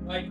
Bye.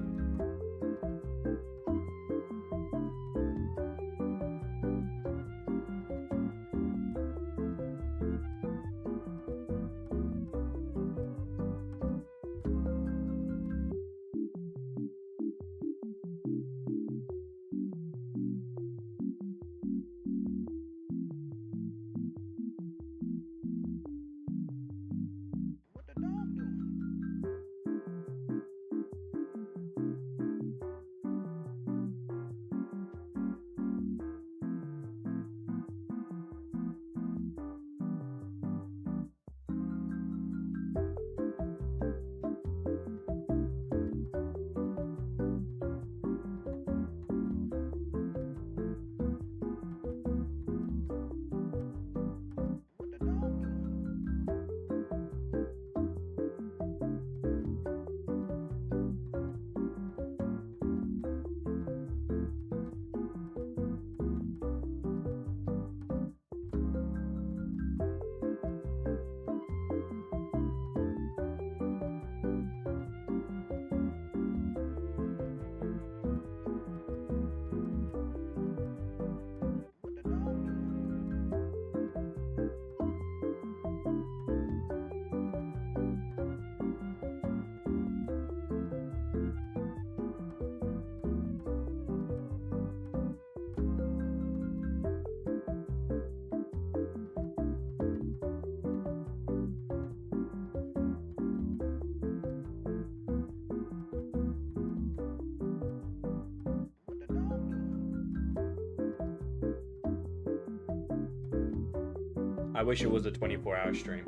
I wish it was a 24-hour stream,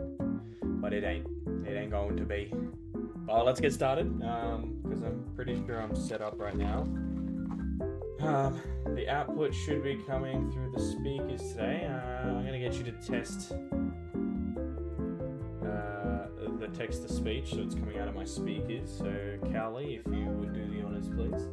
but it ain't. It ain't going to be. Well, let's get started, because I'm pretty sure I'm set up right now. The output should be coming through the speakers today. I'm going to get you to test the text-to-speech, so it's coming out of my speakers. So, Callie, if you would do the honors, please.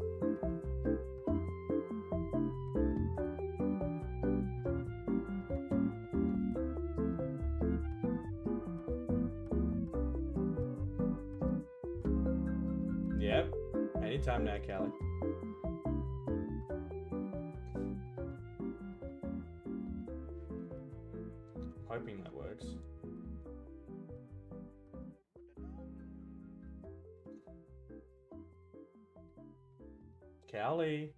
Yep, anytime now, Callie. Hoping that works. Callie.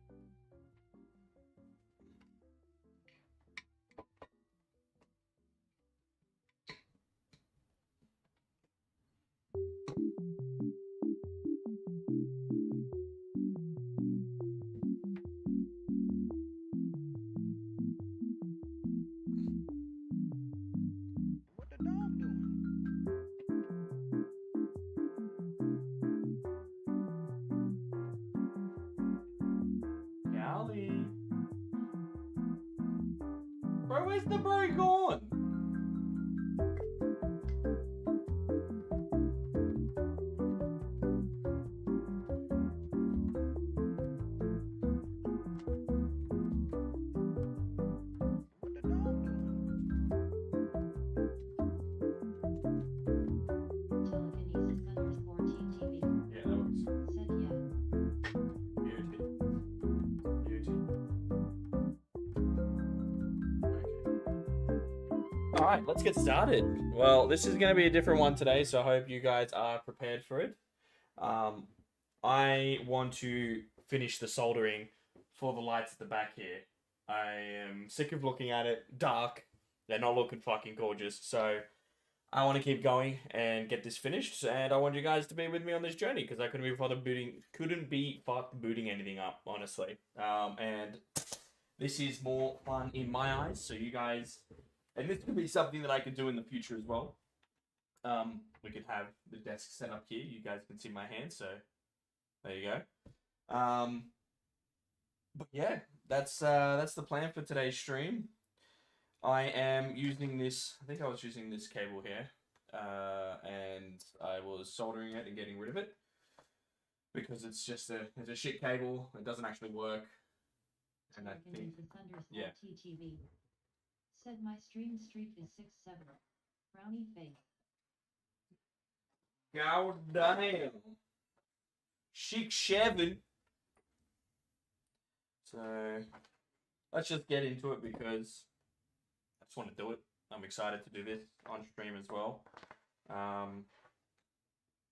Bro, where's the bro gone? Alright, let's get started. Well, this is going to be a different one today, so I hope you guys are prepared for it. I want to finish the soldering for the lights at the back here. I am sick of looking at it, dark, they're not looking fucking gorgeous, so I want to keep going and get this finished, and I want you guys to be with me on this journey, because I couldn't be fucked booting anything up, honestly. And this is more fun in my eyes, so you guys... And this could be something that I could do in the future as well. We could have the desk set up here. You guys can see my hand, so there you go. But yeah, that's the plan for today's stream. I am using this. I think I was using this cable here, and I was soldering it and getting rid of it because it's a shit cable. It doesn't actually work. And I think, yeah. Said my stream streak is 6-7. Brownie face. God damn. 6-7. So let's just get into it because I just want to do it. I'm excited to do this on stream as well.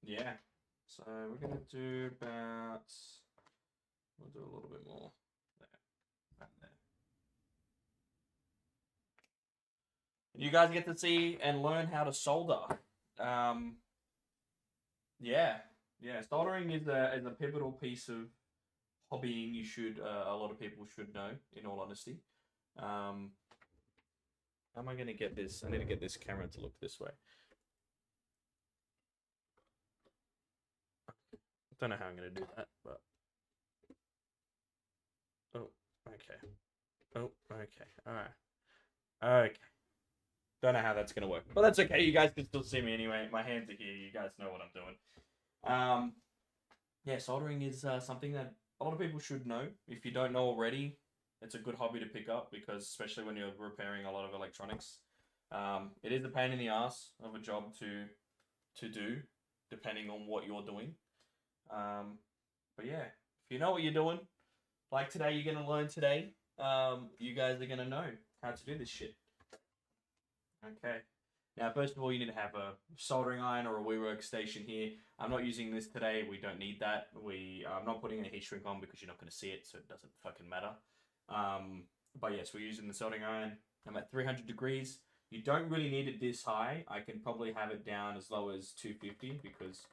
Yeah. So we're gonna do about. We'll do a little bit more there. Right there. You guys get to see and learn how to solder. Yeah. Soldering is a pivotal piece of hobbying. You should a lot of people should know. In all honesty, how am I gonna get this? I need to get this camera to look this way. I don't know how I'm gonna do that, but oh, okay. Oh, okay. All right. Okay. Don't know how that's gonna work, but that's okay. You guys can still see me anyway. My hands are here. You guys know what I'm doing. Yeah, soldering is something that a lot of people should know. If you don't know already, it's a good hobby to pick up because especially when you're repairing a lot of electronics, it is a pain in the ass of a job to do, depending on what you're doing. But yeah, if you know what you're doing, like today, you're gonna learn today. You guys are gonna know how to do this shit. Okay. Now, first of all, you need to have a soldering iron or a WeWork station here. I'm not using this today. We don't need that. I'm not putting a heat shrink on because you're not going to see it, so it doesn't fucking matter. But yes, we're using the soldering iron. I'm at 300 degrees. You don't really need it this high. I can probably have it down as low as 250 because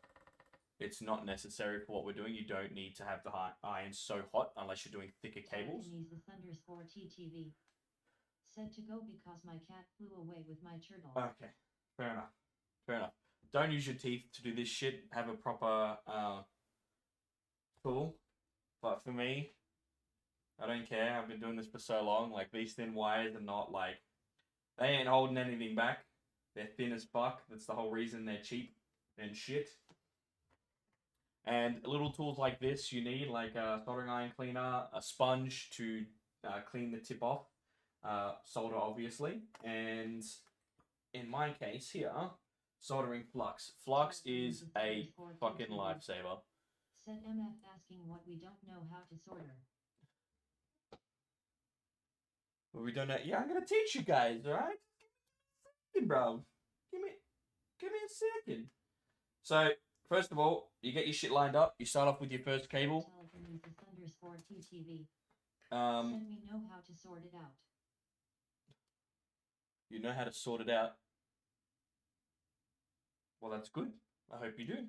it's not necessary for what we're doing. You don't need to have the iron so hot unless you're doing thicker cables. TTV. Said to go because my cat flew away with my turtle. Okay, fair enough. Don't use your teeth to do this shit. Have a proper tool. But for me, I don't care. I've been doing this for so long. Like, these thin wires are not like, they ain't holding anything back. They're thin as fuck. That's the whole reason they're cheap and shit. And little tools like this you need, like a soldering iron cleaner, a sponge to clean the tip off. Solder obviously, and in my case here, soldering flux. Flux is a fucking lifesaver. Said MF asking what we don't know how to solder. Well, we don't know. Yeah, I'm gonna teach you guys. All right, bro. Give me a second. So first of all, you get your shit lined up. You start off with your first cable. TTV. Let me know how to sort it out. You know how to sort it out. Well, that's good. I hope you do.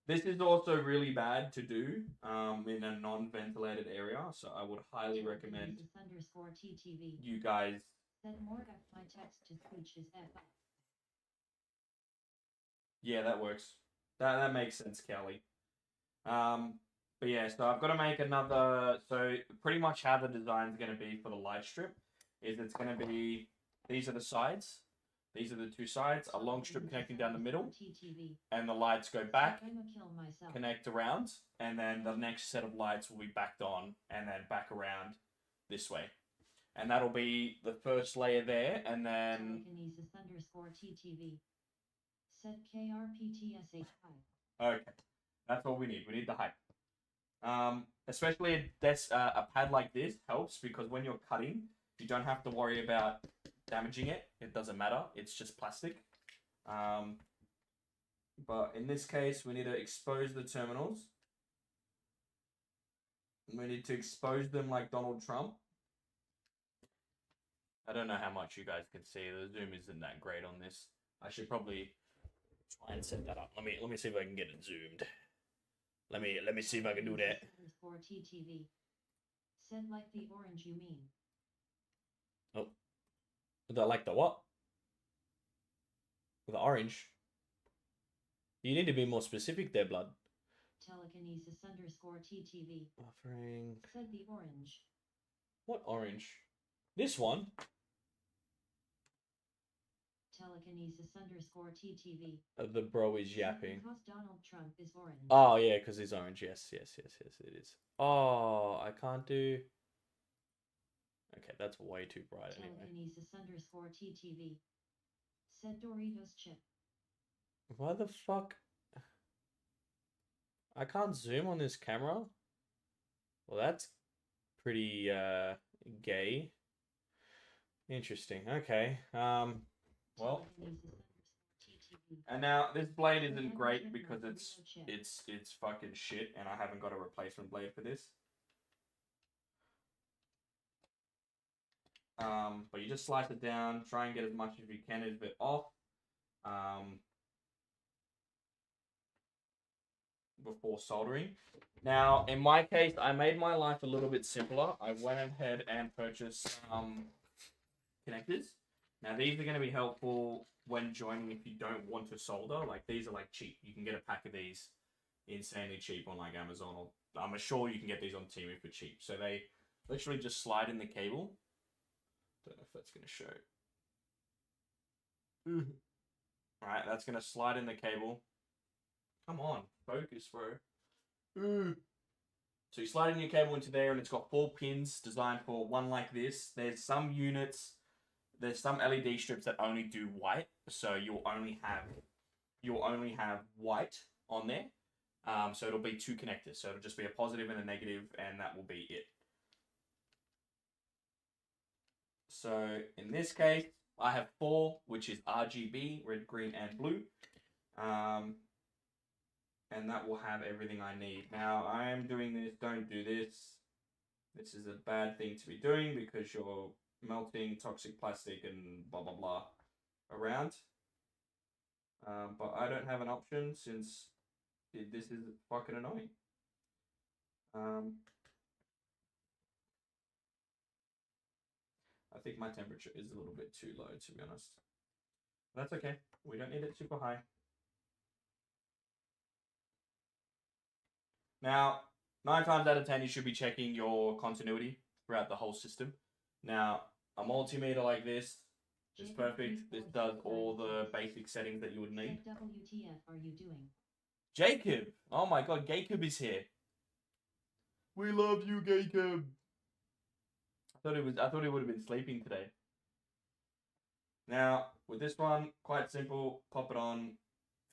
This is also really bad to do in a non-ventilated area, so I would highly recommend you guys. My text to speech is F. Yeah, that works. That makes sense, Kelly. But yeah, so I've got to make another. So pretty much how the design is going to be for the light strip is it's going to be, these are the sides. These are the two sides, a long strip connecting down the middle, and the lights go back, connect around, and then the next set of lights will be backed on, and then back around this way. And that'll be the first layer there, and then... Okay, that's all we need. We need the height. Especially a pad like this helps because when you're cutting, you don't have to worry about damaging it. It doesn't matter. It's just plastic. But in this case, we need to expose the terminals. We need to expose them like Donald Trump. I don't know how much you guys can see. The zoom isn't that great on this. I should probably try and set that up. Let me see if I can get it zoomed. Let me see if I can do that. Said like the orange you mean. Oh. Like the what? The orange? You need to be more specific there, blood. Telekinesis_TTV. Offering. Said the orange. What orange? This one? Telekinesis_TTV. The bro is yapping. Because Donald Trump is orange. Oh, yeah, because he's orange. Yes, it is. Oh, I can't do... Okay, that's way too bright anyway. Telekinesis_TTV. Said Doritos chip. Why the fuck? I can't zoom on this camera. Well, that's pretty gay. Interesting. Okay. Well, and now this blade isn't great because it's fucking shit, and I haven't got a replacement blade for this. But you just slice it down, try and get as much as you can of it off. Before soldering. Now, in my case, I made my life a little bit simpler. I went ahead and purchased connectors. Now, these are going to be helpful when joining if you don't want to solder. Like, these are like cheap. You can get a pack of these insanely cheap on like Amazon, or I'm sure you can get these on Temu for cheap. So they literally just slide in the cable. Don't know if that's going to show. Alright, that's going to slide in the cable. Come on, focus, bro. So you slide in your cable into there, and it's got 4 pins designed for one like this. There's some units, there's some LED strips that only do white, so you'll only have white on there. So it'll be 2 connectors. So it'll just be a positive and a negative, and that will be it. So in this case, I have 4, which is RGB, red, green, and blue. And that will have everything I need. Now, I am doing this, don't do this. This is a bad thing to be doing because you're melting toxic plastic and blah, blah, blah around. But I don't have an option since this is fucking annoying. I think my temperature is a little bit too low, to be honest. That's okay. We don't need it super high. Now, 9 times out of 10, you should be checking your continuity throughout the whole system. Now, a multimeter like this is perfect. This does all the basic settings that you would need. WTF are you doing? Jacob! Oh my god, Jacob is here. We love you, Jacob. I thought he would have been sleeping today. Now, with this one, quite simple. Pop it on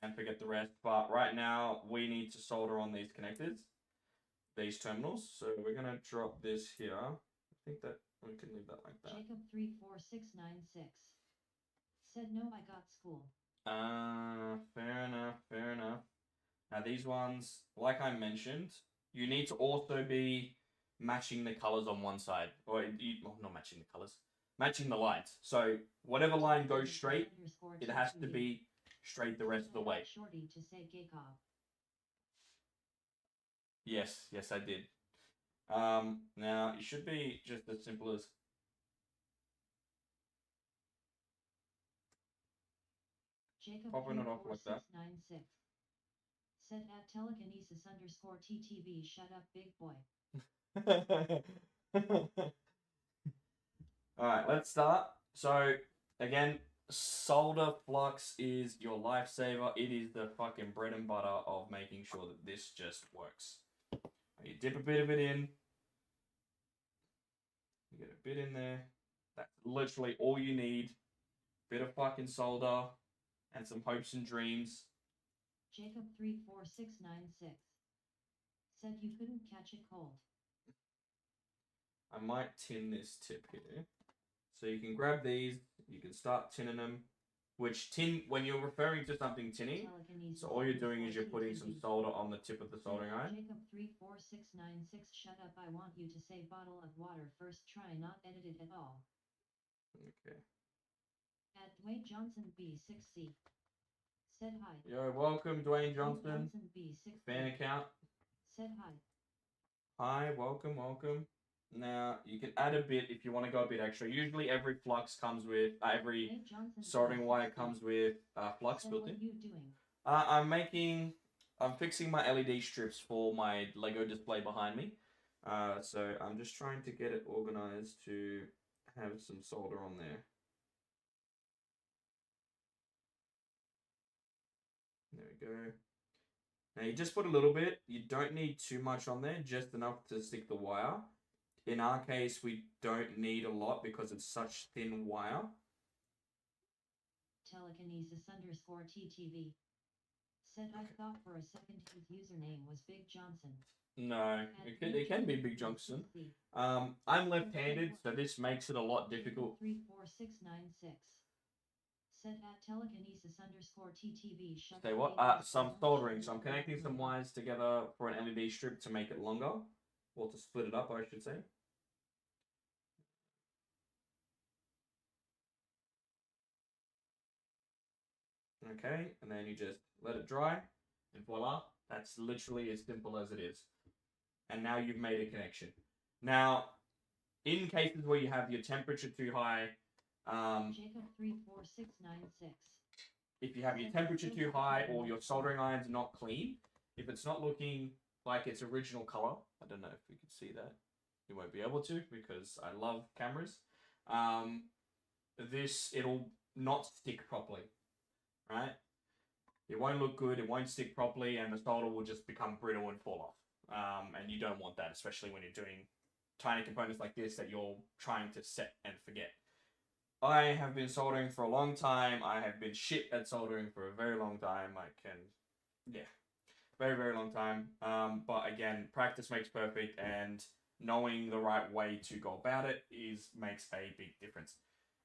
and forget the rest. But right now, we need to solder on these connectors, these terminals. So we're going to drop this here. I think that we can leave that like that. Jacob 34696 said no, I got school. Fair enough, fair enough. Now these ones, like I mentioned, you need to also be matching the colors on one side, or not matching the colors, matching the lines. So whatever line goes straight, it has to be straight the rest of the way. Shorty to say Gaycob. Yes, I did. Now it should be just as simple as Jacob popping it off like that. Said at telekinesis _TTV, shut up, big boy. Alright, let's start. So, again, solder flux is your lifesaver. It is the fucking bread and butter of making sure that this just works. You dip a bit of it in. You get a bit in there. That's literally all you need. Bit of fucking solder and some hopes and dreams. Jacob 34696 said you couldn't catch a cold. I might tin this tip here. So you can grab these, you can start tinning them. Which tin, when you're referring to something tinning, so all you're doing is you're putting some solder on the tip of the soldering iron. Jacob 34696, shut up, I want you to say bottle of water first, try not edit it at all. Okay. At Dwayne Johnson B6C said hi. Yo, welcome Dwayne Johnson. B6 Fan account. said hi. Hi, welcome. Now, you can add a bit if you want to go a bit extra. Usually every flux comes with, every soldering wire comes with flux built in. What are you doing? I'm fixing my LED strips for my Lego display behind me. So I'm just trying to get it organized to have some solder on there. There we go. Now you just put a little bit. You don't need too much on there, just enough to stick the wire. In our case, we don't need a lot because it's such thin wire. Telekinesis _TTV Said I thought for a second his username was Big Johnson. No, it can be Big Johnson. I'm left-handed, so this makes it a lot difficult. 34696. Said at telekinesis _ TTV. Say what? Some soldering. So I'm connecting some wires together for an LED strip to make it longer, or to split it up, I should say. Okay, and then you just let it dry, and voila, that's literally as simple as it is. And now you've made a connection. Now, in cases where you have your temperature too high, Jacob 34696. if you have your temperature too high or your soldering iron's not clean, if it's not looking like its original color, I don't know if we can see that. You won't be able to because I love cameras. It'll not stick properly, right? It won't look good, it won't stick properly, and the solder will just become brittle and fall off. And you don't want that, especially when you're doing tiny components like this that you're trying to set and forget. I have been soldering for a long time. I have been shit at soldering for a very long time. Very, very long time. But again, practice makes perfect, and knowing the right way to go about it makes a big difference.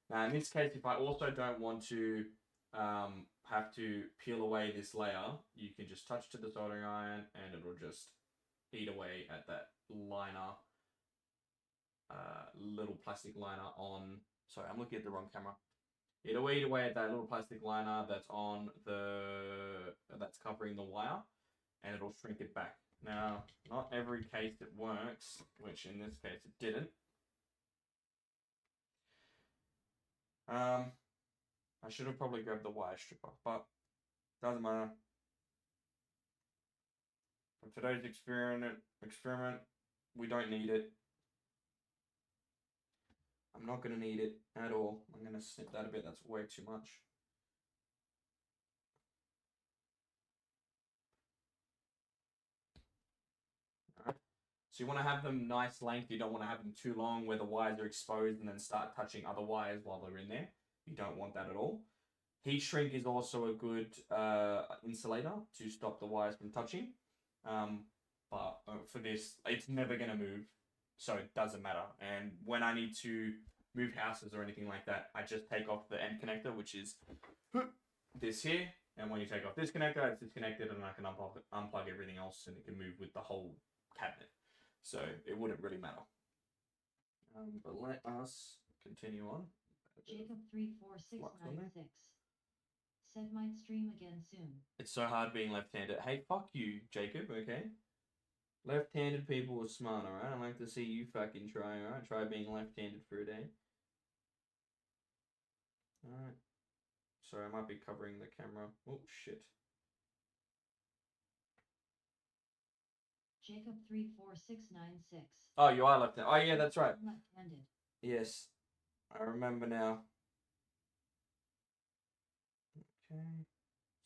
Now, in this case, if I also don't want to have to peel away this layer, you can just touch to the soldering iron and it'll just eat away at that liner, little plastic liner on. Sorry, I'm looking at the wrong camera. It'll eat away at that little plastic liner that's on that's covering the wire, and it'll shrink it back. Now, not every case it works, which in this case it didn't. I should have probably grabbed the wire stripper, but doesn't matter. For today's experiment, we don't need it. I'm not going to need it at all. I'm going to snip that a bit. That's way too much. Alright. So you want to have them nice length. You don't want to have them too long where the wires are exposed and then start touching other wires while they're in there. You don't want that at all. Heat shrink is also a good insulator to stop the wires from touching. But for this, it's never going to move. So it doesn't matter. And when I need to move houses or anything like that, I just take off the end connector, which is this here. And when you take off this connector, it's disconnected, and I can unplug everything else, and it can move with the whole cabinet. So it wouldn't really matter. But let us continue on. Jacob 34696. Said might stream again soon. It's so hard being left-handed. Hey, fuck you, Jacob, okay? Left-handed people are smart, alright? I'd like to see you fucking try, alright? Try being left-handed for a day. Alright. Sorry, I might be covering the camera. Oh, shit. Jacob 34696. Oh, you are left-handed. Oh, yeah, that's right. Left-handed. Yes. I remember now. Okay.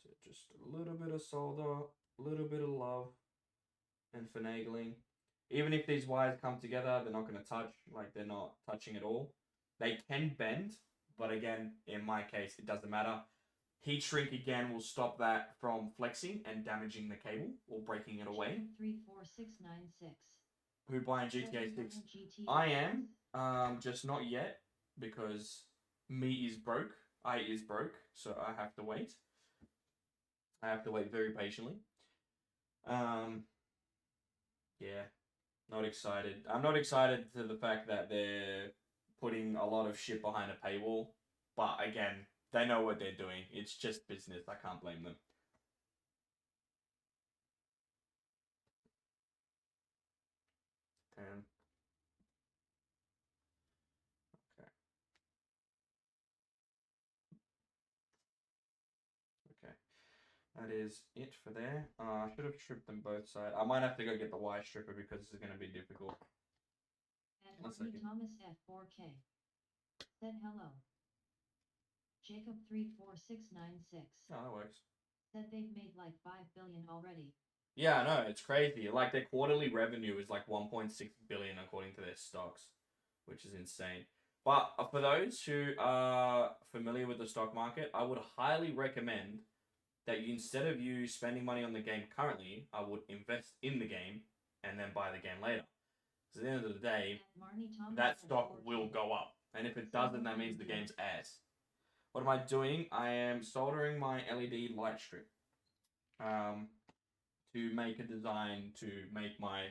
So just a little bit of solder, a little bit of love, and finagling. Even if these wires come together, they're not going to touch, like they're not touching at all. They can bend, but again, in my case, it doesn't matter. Heat shrink again will stop that from flexing and damaging the cable or breaking it away. 34696. Who buying GTA 6? I am, just not yet, because me is broke. I is broke, so I have to wait. I have to wait very patiently. Yeah, not excited. I'm not excited to the fact that they're putting a lot of shit behind a paywall. But again, they know what they're doing. It's just business. I can't blame them. Okay. Okay. That is it for there. I should have stripped them both sides. I might have to go get the wire stripper because this is going to be difficult. And Thomas F4K said hello. Jacob 34696. Oh, that works. Said they've made like 5 billion already. Yeah, I know, it's crazy. Like, their quarterly revenue is like 1.6 billion according to their stocks, which is insane. But for those who are familiar with the stock market, I would highly recommend that you, instead of you spending money on the game currently, I would invest in the game and then buy the game later. So at the end of the day, that stock will go up. And if it doesn't, that means the game's ass. What am I doing? I am soldering my LED light strip to make a design to make my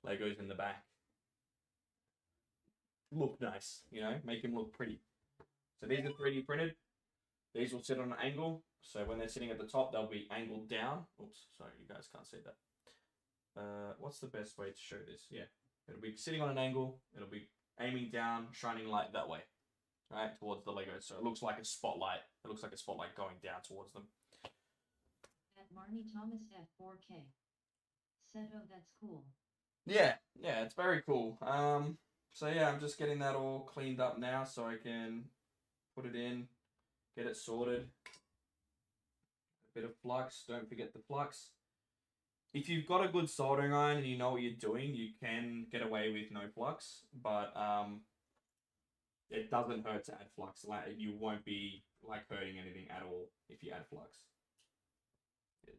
Legos in the back look nice, you know, make them look pretty. So these are 3D printed. These will sit on an angle. So when they're sitting at the top, they'll be angled down. Oops, sorry, you guys can't see that. What's the best way to show this? Yeah, it'll be sitting on an angle. It'll be aiming down, shining light that way, right, towards the Legos. So it looks like a spotlight. It looks like a spotlight going down towards them. At Marnie Thomas at 4K. Said, oh, that's cool. Yeah, it's very cool. So yeah, I'm just getting that all cleaned up now so I can put it in, get it sorted. A bit of flux, don't forget the flux. If you've got a good soldering iron and you know what you're doing, you can get away with no flux, but it doesn't hurt to add flux. Like, you won't be like hurting anything at all if you add flux. This.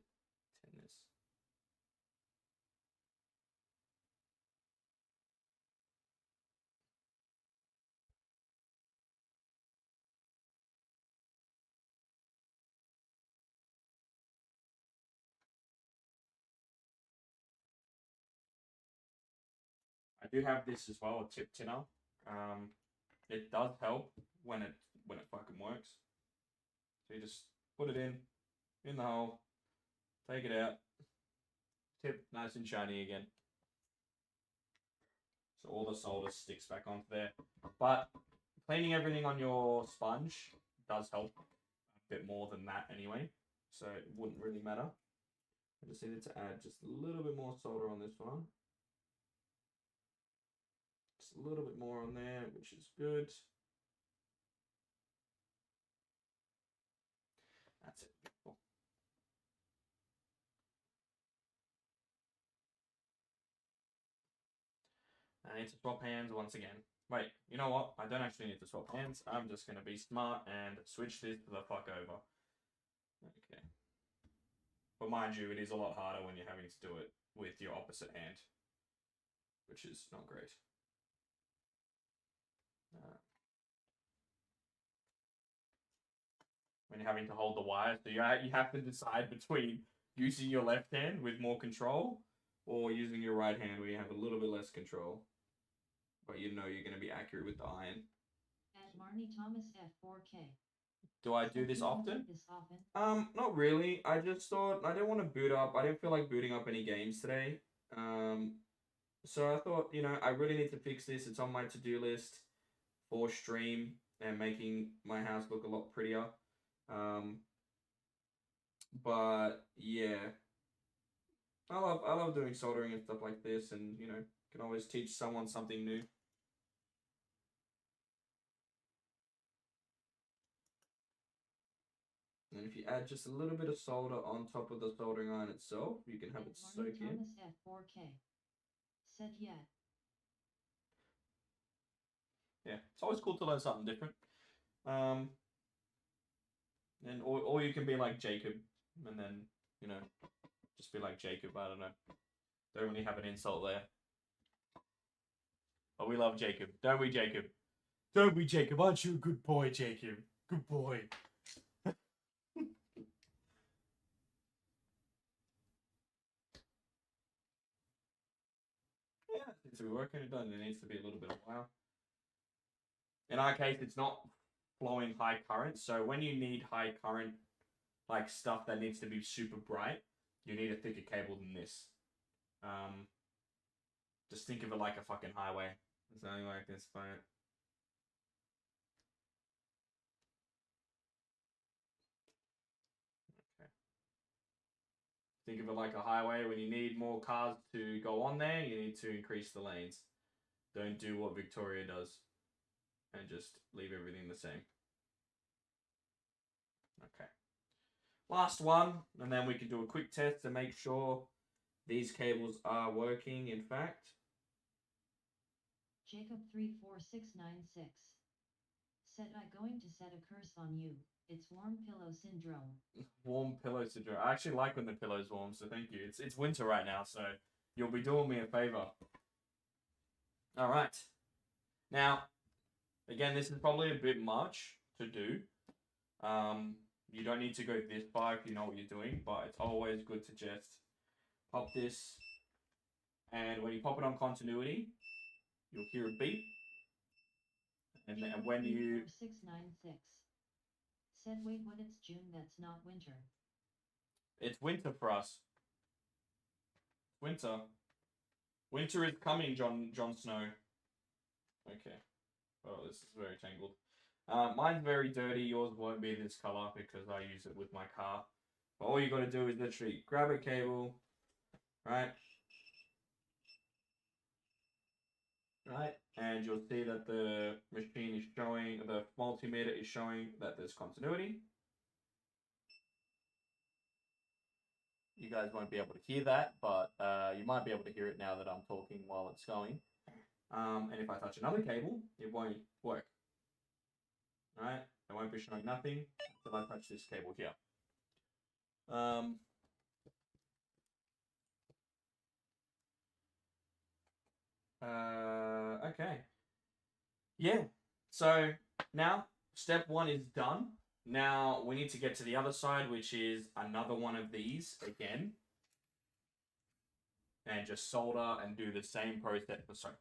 I do have this as well, a tip tinner. It does help when it fucking works. So you just put it in the hole, take it out, tip nice and shiny again. So all the solder sticks back onto there. But cleaning everything on your sponge does help a bit more than that anyway. So it wouldn't really matter. I just needed to add just a little bit more solder on this one. Just a little bit more on there, which is good. That's it. Cool. I need to swap hands once again. Wait, you know what? I don't actually need to swap hands. I'm just going to be smart and switch this the fuck over. Okay. But mind you, it is a lot harder when you're having to do it with your opposite hand, which is not great. When you're having to hold the wire, so you have to decide between using your left hand with more control or using your right hand where you have a little bit less control, but you know you're going to be accurate with the iron. At Marnie Thomas at 4K. Do I do this often? Not really. I just thought I didn't want to boot up. I didn't feel like booting up any games today. So I thought, you know, I really need to fix this. It's on my to-do list for stream and making my house look a lot prettier. But yeah, I love doing soldering and stuff like this, and you know, can always teach someone something new. And if you add just a little bit of solder on top of the soldering iron itself, you can have it soak in. Thomas at 4K. Said yeah. Yeah, it's always cool to learn something different. And or you can be like Jacob, and then, you know, just be like Jacob. I don't know. Don't really have an insult there. But we love Jacob, don't we, Jacob? Don't we, Jacob? Aren't you a good boy, Jacob? Good boy. Yeah, it needs to be working. It doesn't. It needs to be a little bit of wow. In our case, it's not flowing high current. So when you need high current, like stuff that needs to be super bright, you need a thicker cable than this. Just think of it like a fucking highway. That's the only way I can explain it. Okay. Think of it like a highway. When you need more cars to go on there, you need to increase the lanes. Don't do what Victoria does and just leave everything the same. Okay. Last one, and then we can do a quick test to make sure these cables are working, in fact. Jacob 34696 said, I going to set a curse on you. It's warm pillow syndrome. Warm pillow syndrome. I actually like when the pillow's warm, so thank you. It's winter right now, so you'll be doing me a favor. All right. Now, again, this is probably a bit much to do. You don't need to go this far if you know what you're doing, but it's always good to just pop this, and when you pop it on continuity, you'll hear a beep, and then when you 696 said, wait, what? It's June. That's not winter. it's winter for us. Winter. Winter is coming, Jon Snow. Okay. Oh, this is very tangled. Mine's very dirty. Yours won't be this color because I use it with my car. But all you got to do is literally grab a cable, right? Right, and you'll see that the machine is showing, the multimeter is showing that there's continuity. You guys won't be able to hear that, but you might be able to hear it now that I'm talking while it's going. And if I touch another cable, it won't work. Alright, it won't be showing nothing until I touch this cable here. Okay. Yeah, so now step 1 is done. Now we need to get to the other side, which is another one of these again. And just solder and do the same process. Sorry.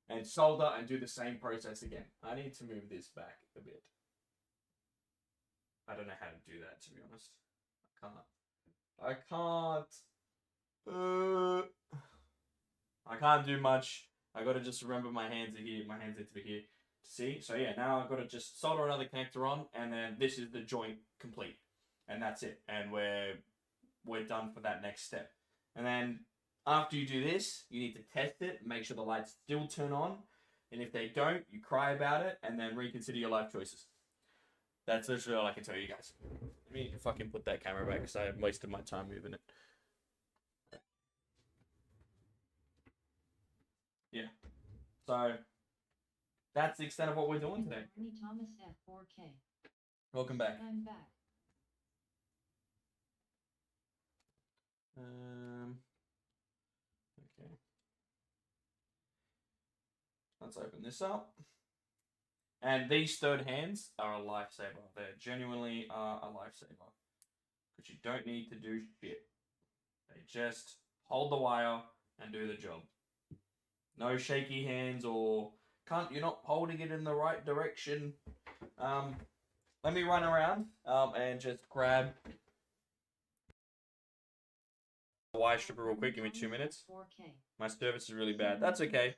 And solder and do the same process again. I need to move this back a bit. I don't know how to do that, to be honest. I can't do much. I gotta just remember my hands are here. My hands need to be here. See? So yeah, now I've got to just solder another connector on, and then this is the joint complete. And that's it. And we're done for that next step. And then after you do this, you need to test it, make sure the lights still turn on. And if they don't, you cry about it, and then reconsider your life choices. That's literally all I can tell you guys. Let me fucking put that camera back because I have wasted my time moving it. Yeah. So that's the extent of what we're doing today. Bernie Thomas at 4K. Welcome back. I'm back. Okay. Let's open this up. And these third hands are a lifesaver. They genuinely are a lifesaver. Because you don't need to do shit. They just hold the wire and do the job. No shaky hands or you're not holding it in the right direction. Let me run around and just grab the wire stripper real quick. Give me 2 minutes. My service is really bad. That's okay.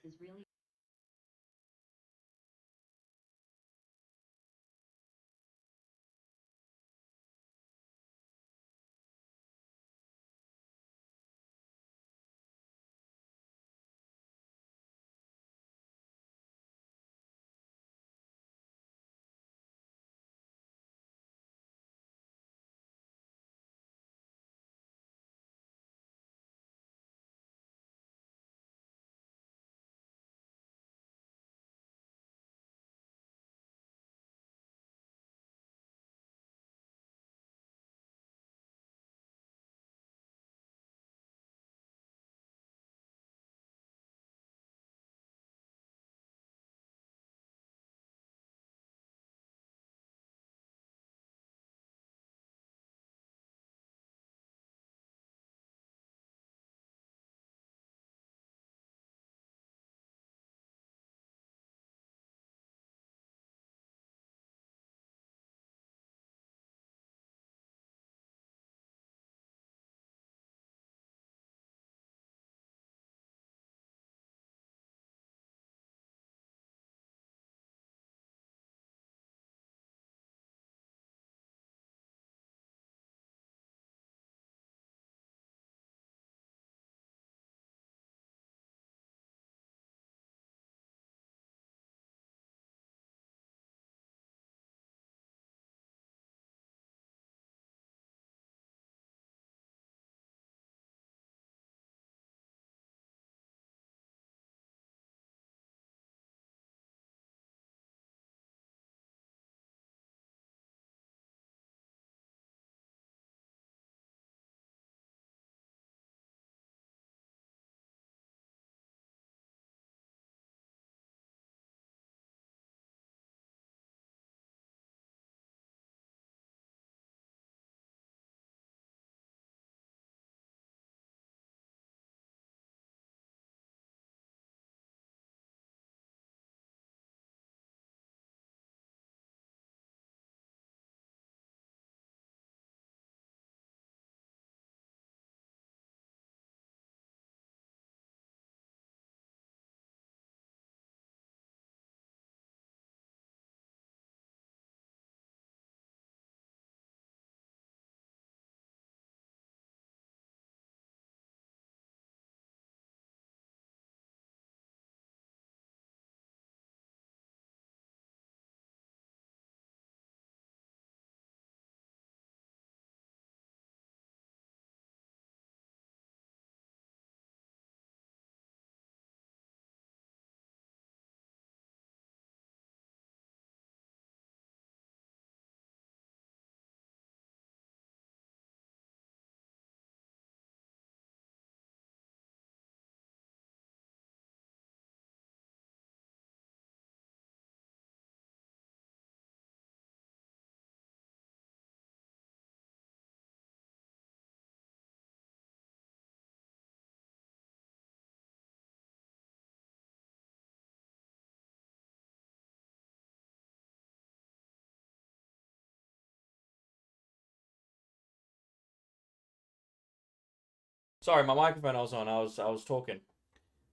Sorry, my microphone I was on. I was talking.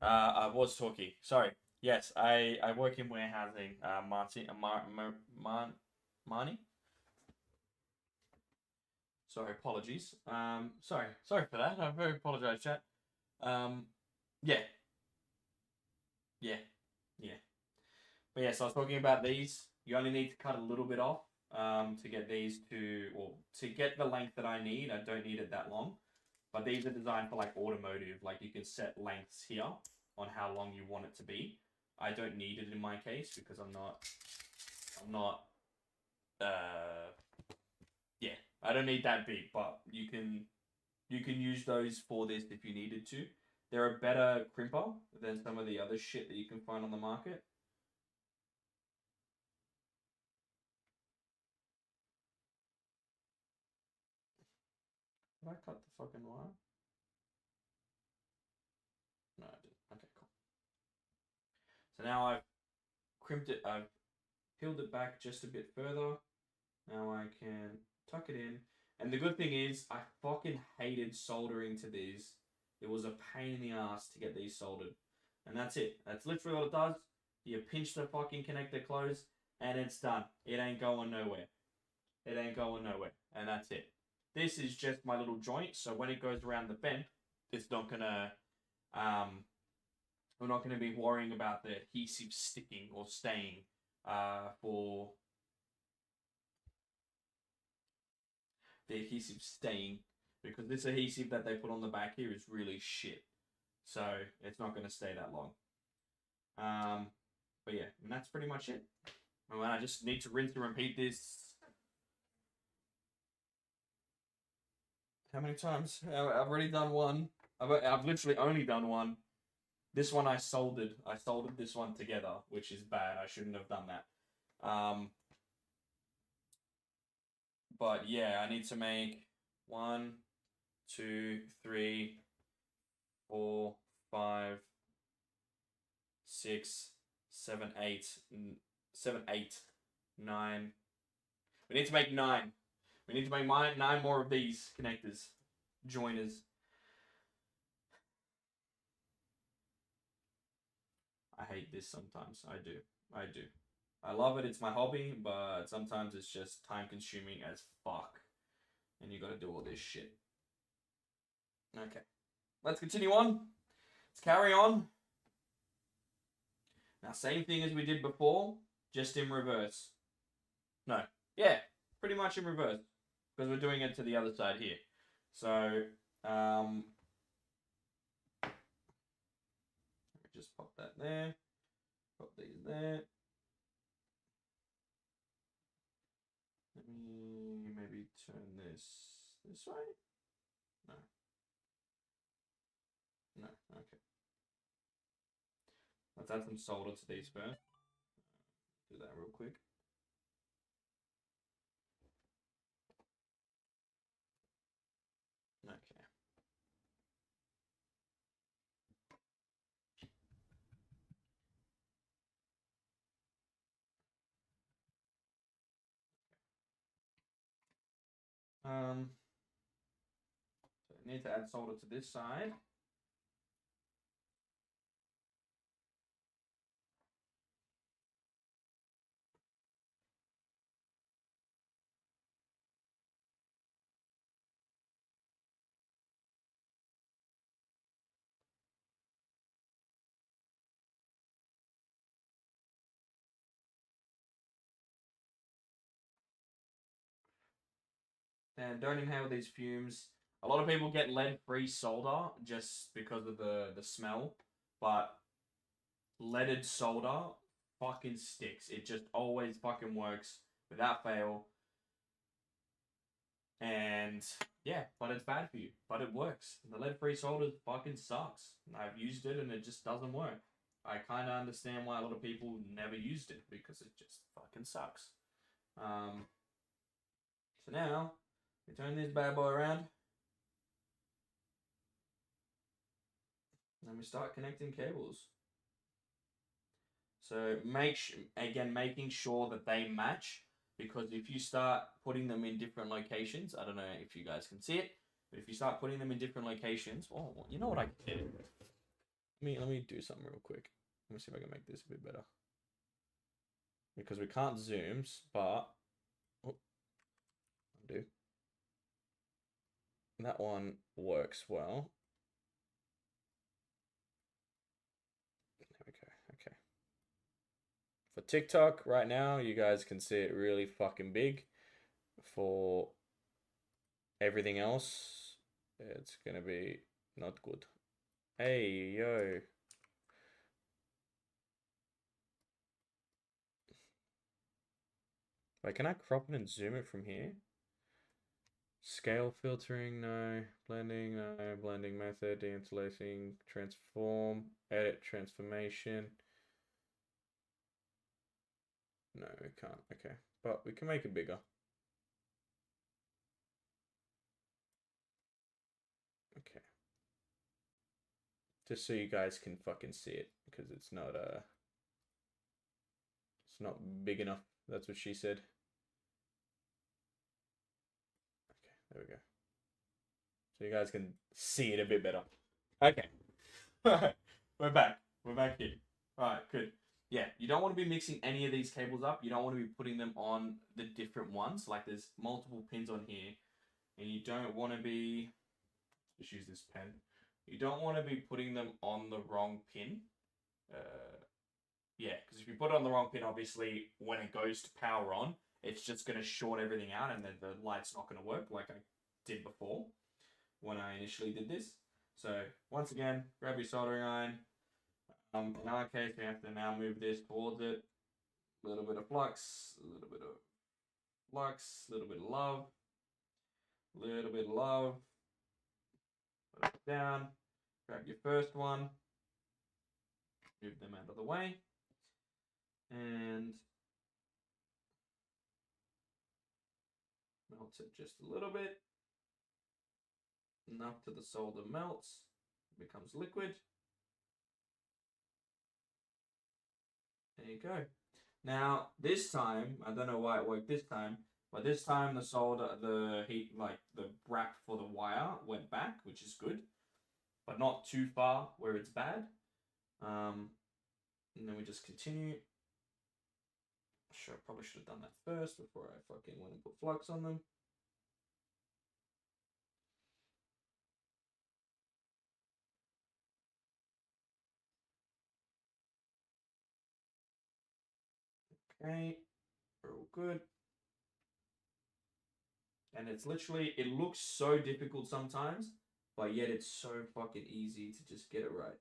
I was talking. Sorry. Yes, I work in warehousing. Marnie. Sorry, apologies. Sorry for that. I very apologize, chat. Um, yeah, yeah, yeah. But yes, I was talking about these. You only need to cut a little bit off to get these to get the length that I need. I don't need it that long. But these are designed for like automotive. Like you can set lengths here on how long you want it to be. I don't need it in my case because I'm not, yeah, I don't need that big, but you can use those for this if you needed to. They're a better crimper than some of the other shit that you can find on the market. Did I cut the fucking wire? No, I didn't. Okay, cool. So now I've crimped it, I've peeled it back just a bit further. Now I can tuck it in. And the good thing is, I fucking hated soldering to these. It was a pain in the ass to get these soldered. And that's it. That's literally all it does. You pinch the fucking connector closed, and it's done. It ain't going nowhere. It ain't going nowhere. And that's it. This is just my little joint, so when it goes around the bend, it's not gonna, we're not gonna be worrying about the adhesive sticking or staying, for the adhesive staying, because this adhesive that they put on the back here is really shit. So it's not going to stay that long. But yeah, and that's pretty much it. And I just need to rinse and repeat this. How many times? I've already done one. I've literally only done one. This one I soldered. I soldered this one together, which is bad. I shouldn't have done that. But yeah, I need to make 1, 2, 3, 4, 5, 6, 7, 8, 7, 8, 9. We need to make 9. We need to make 9 more of these connectors, joiners. I hate this sometimes. I do. I love it. It's my hobby, but sometimes it's just time consuming as fuck. And you gotta do all this shit. Okay. Let's continue on. Let's carry on. Now, same thing as we did before, just in reverse. No. Yeah, pretty much in reverse. Because we're doing it to the other side here. So, let me just pop that there. Pop these there. Let me maybe turn this way. No. No, okay. Let's add some solder to these first. Do that real quick. Okay. So I need to add solder to this side. And don't inhale these fumes. A lot of people get lead-free solder just because of the smell, but leaded solder fucking sticks. It just always fucking works without fail. And yeah, but it's bad for you. But it works. The lead-free solder fucking sucks. I've used it and it just doesn't work. I kind of understand why a lot of people never used it because it just fucking sucks. So now we turn this bad boy around. And we start connecting cables. So making sure that they match, because if you start putting them in different locations, I don't know if you guys can see it, But if you start putting them in different locations, oh, you know what I can do? Let me do something real quick. Let me see if I can make this a bit better. Because we can't zooms, but undo. That one works well. There we go. Okay. For TikTok right now, you guys can see it really fucking big. For everything else, it's gonna be not good. Hey, yo. Wait, can I crop it and zoom it from here? Scale filtering, no. Blending, no. Blending method, deinterlacing, transform, edit transformation. No, we can't. Okay. But we can make it bigger. Okay. Just so you guys can fucking see it, because it's not big enough. That's what she said. Okay, there we go. So you guys can see it a bit better. Okay. We're back. We're back here. Alright, good. Yeah, you don't want to be mixing any of these cables up. You don't want to be putting them on the different ones. Like there's multiple pins on here. And you don't want to be... Just use this pen. You don't want to be putting them on the wrong pin. Yeah, because if you put it on the wrong pin, obviously, when it goes to power on, it's just going to short everything out and then the light's not going to work like I did before when I initially did this. So, once again, grab your soldering iron. In our case, we have to now move this towards it. A little bit of flux, a little bit of flux, a little bit of love, a little bit of love. Put it down. Grab your first one. Move them out of the way. And melt it just a little bit. Enough till the solder melts. It becomes liquid. There you go. Now, this time, I don't know why it worked this time, but this time the solder, the heat, like the wrap for the wire went back, which is good, but not too far where it's bad. And then we just continue. Sure, probably should have done that first before I fucking went and put flux on them. Okay, we're all good. And it's literally, it looks so difficult sometimes, but yet it's so fucking easy to just get it right.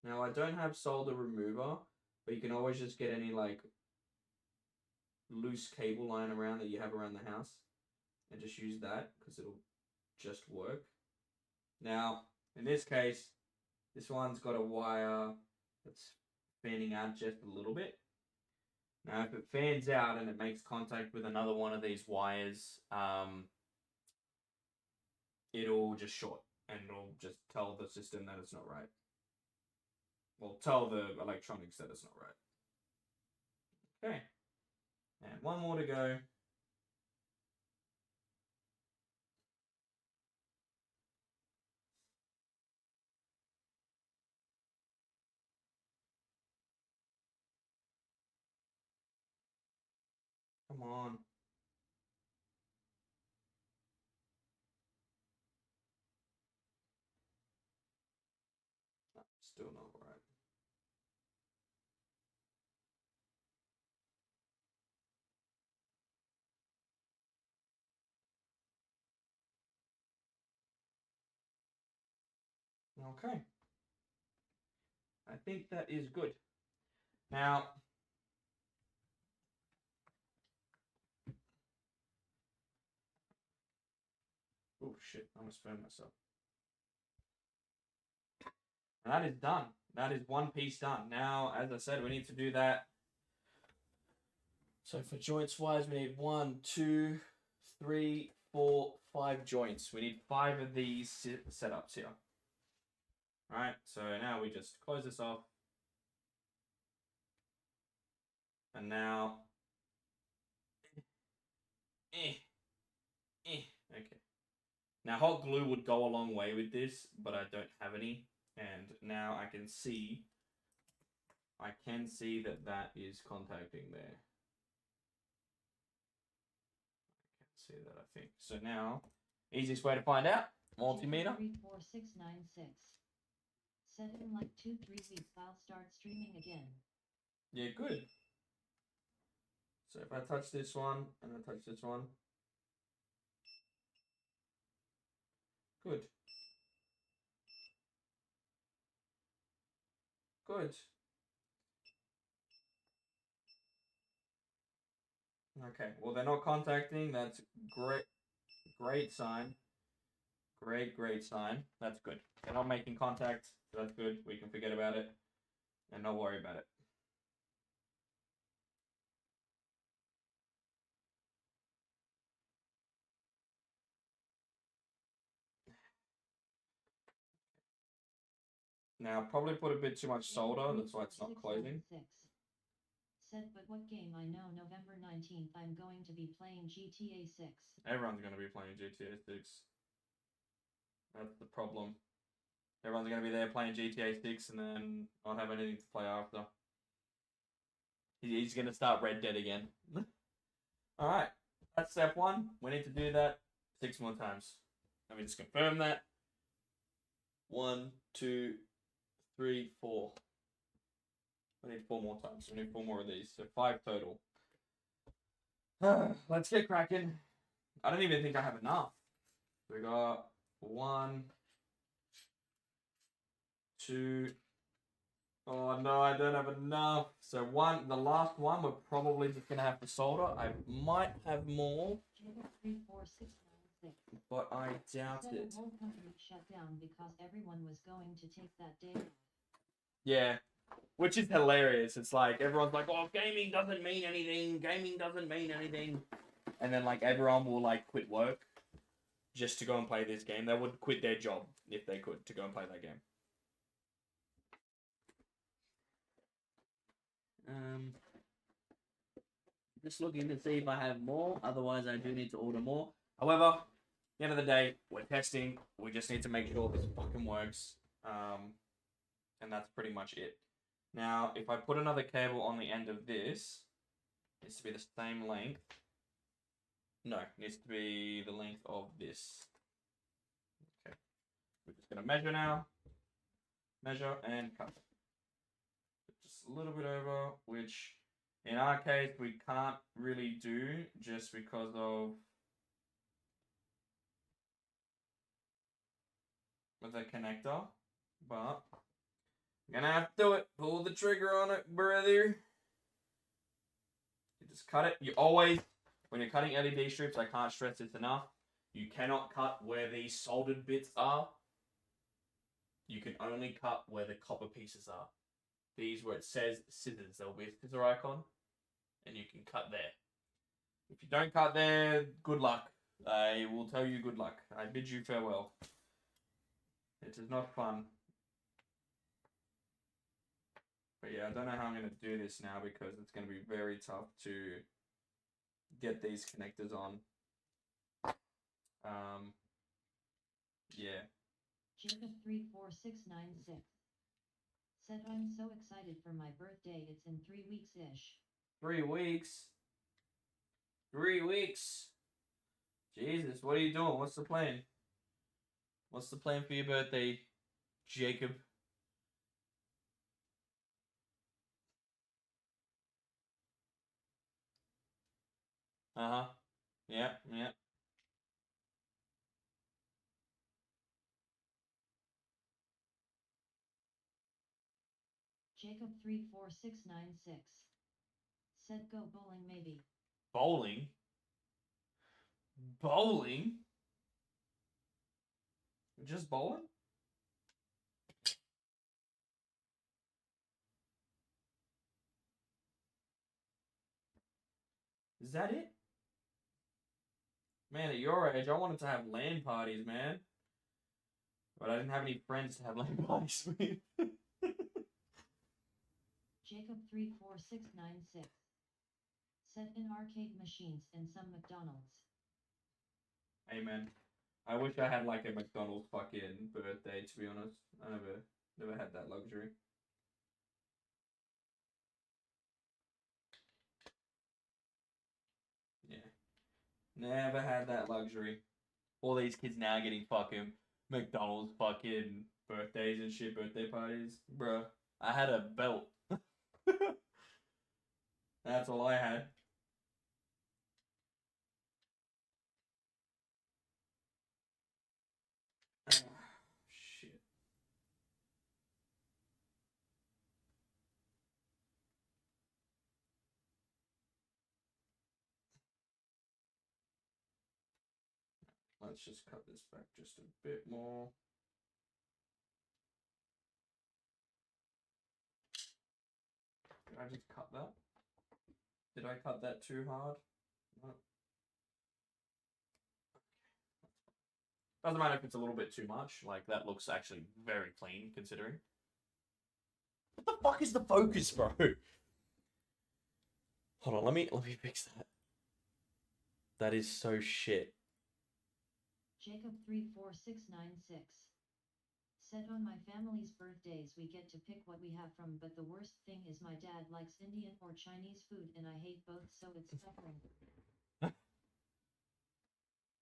Now I don't have solder remover, but you can always just get any like loose cable lying around that you have around the house and just use that because it'll just work. Now, in this case, this one's got a wire that's fanning out just a little bit. Now, if it fans out and it makes contact with another one of these wires, it'll just short and it'll just tell the system that it's not right. Well, tell the electronics that it's not right. Okay. And one more to go. Come on. Still not right. Okay. I think that is good. Now, oh shit, I almost burned myself. And that is done. That is one piece done. Now, as I said, we need to do that So for joints wise, we need 1, 2, 3, 4, 5 joints. We need 5 of these setups here. Alright, so now we just close this off. And now, okay. Now hot glue would go a long way with this, but I don't have any. And now I can see that that is contacting there. I can see that, I think. So now, easiest way to find out, multimeter. 34696. Set in like 2-3 weeks. I'll start streaming again. Yeah, good. So if I touch this one and I touch this one, good. Good. Okay, well they're not contacting. That's great. Great sign. Great sign. That's good. They're not making contact. So that's good. We can forget about it and not worry about it. Now, probably put a bit too much solder. That's why it's not closing. Said, but what game? I know November 19th I'm going to be playing GTA 6. Everyone's going to be playing GTA 6. That's the problem. Everyone's going to be there playing GTA 6 and then not have anything to play after. He's going to start Red Dead again. Alright, that's step 1. We need to do that 6 more times. Let me just confirm that. 1, 2, 3, 4. I need 4 more times. We need 4 more of these, so 5 total. Let's get cracking. I don't even think I have enough. We got 1, 2. Oh no, I don't have enough. So the last one, we're probably just gonna have to solder. I might have more, 34696. but I doubt Said it. the whole company shut down because everyone was going to take that day off. Yeah, which is hilarious. It's like everyone's like, "Oh, gaming doesn't mean anything. Gaming doesn't mean anything," and then like everyone will like quit work just to go and play this game. They would quit their job if they could to go and play that game. Just looking to see if I have more. Otherwise, I do need to order more. However, at the end of the day, we're testing. We just need to make sure this fucking works. And that's pretty much it. Now, if I put another cable on the end of this, it needs to be the same length. No, it needs to be the length of this. Okay. We're just going to measure now. Measure and cut. Just a little bit over, which in our case we can't really do just because of the connector, but I'm gonna have to do it. Pull the trigger on it, brother. You just cut it. You always, when you're cutting LED strips, I can't stress this enough, you cannot cut where these soldered bits are. You can only cut where the copper pieces are. These where it says scissors, there'll be a scissor icon, and you can cut there. If you don't cut there, good luck. I will tell you good luck. I bid you farewell. It is not fun. But yeah, I don't know how I'm going to do this now because it's going to be very tough to get these connectors on. Yeah. Jacob 34696. Said I'm so excited for my birthday. It's in 3 weeks-ish. 3 weeks? 3 weeks? Jesus, what are you doing? What's the plan? What's the plan for your birthday, Jacob? Uh-huh. Yeah. Jacob 34696. Said go bowling maybe. Bowling? Bowling? Just bowling? that it? Man, at your age, I wanted to have LAN parties, man. But I didn't have any friends to have LAN parties with. Jacob 34696. Set in arcade machines and some McDonald's. Hey, man. I wish I had like a McDonald's fucking birthday, to be honest. I never had that luxury. Yeah. Never had that luxury. All these kids now getting fucking McDonald's fucking birthdays and shit, birthday parties. Bruh, I had a belt. That's all I had. Shit. Let's just cut this back just a bit more. Did I just cut that? Did I cut that too hard? No. Doesn't matter if it's a little bit too much. Like, that looks actually very clean, considering. What the fuck is the focus, bro? Hold on, let me fix that. That is so shit. Jacob 34696. Said on my family's birthdays we get to pick what we have from, but the worst thing is my dad likes Indian or Chinese food and I hate both, so it's suffering.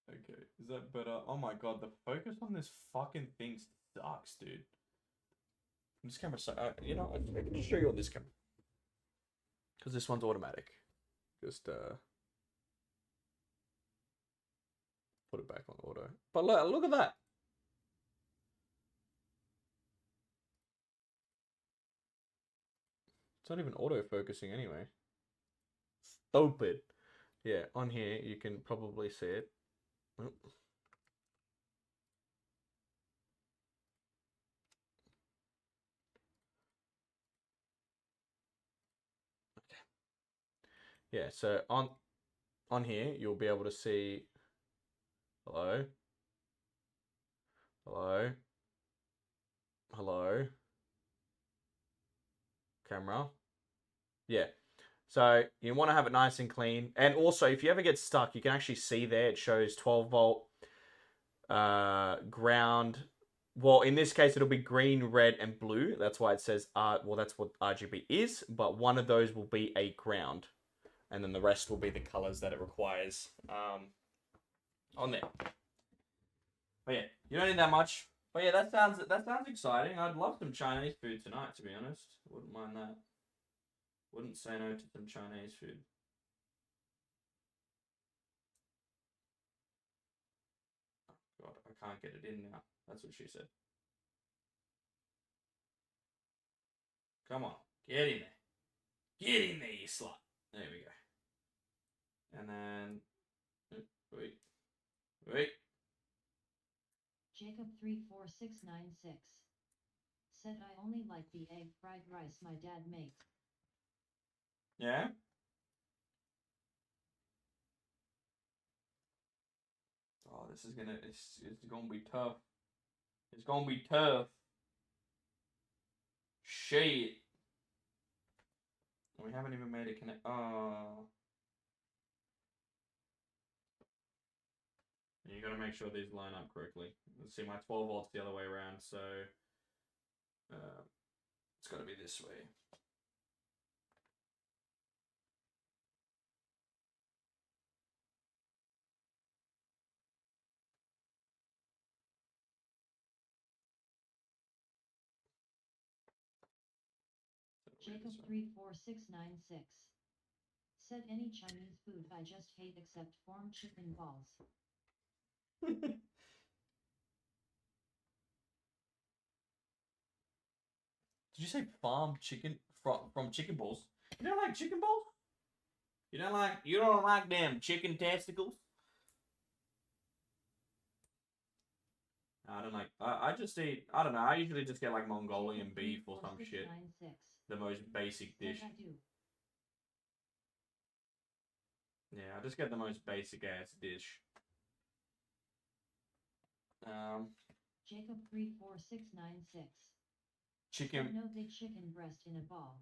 Okay, is that better? Oh my god, the focus on this fucking thing sucks, dude. This camera, you know, I can just show you on this camera. Because this one's automatic. Just, put it back on auto. But look at that. It's not even auto-focusing anyway. Stupid. Yeah, on here, you can probably see it. Oh. Okay. Yeah, so on here, you'll be able to see... Hello? Hello? Hello? Camera? Yeah. So you want to have it nice and clean. And also, if you ever get stuck, you can actually see there, it shows 12 volt ground. Well, in this case, it'll be green, red, and blue. That's why it says, well, that's what RGB is. But one of those will be a ground. And then the rest will be the colors that it requires on there. But yeah, you don't need that much. But yeah, that sounds exciting. I'd love some Chinese food tonight, to be honest. Wouldn't mind that. Wouldn't say no to some Chinese food. Oh god, I can't get it in now. That's what she said. Come on, get in there. Get in there, you slut. There we go. And then, wait. Jacob 34696. Said I only like the egg fried rice my dad makes. Yeah? Oh, this is gonna, it's gonna be tough. It's gonna be tough. Shit. We haven't even made it connect. Oh. You gotta make sure these line up correctly. Let's see, my 12 volts the other way around, so it's gotta be this way. Jacob 34696. Said any Chinese food I just hate except farm chicken balls. Did you say farm chicken from chicken balls? You don't like chicken balls? You don't like them chicken testicles? I don't like. I just eat. I don't know. I usually just get like Mongolian beef or some shit. The most basic dish. Yeah, I just get the most basic ass dish. Jacob 34696. Chicken. No, they chicken breast in a ball.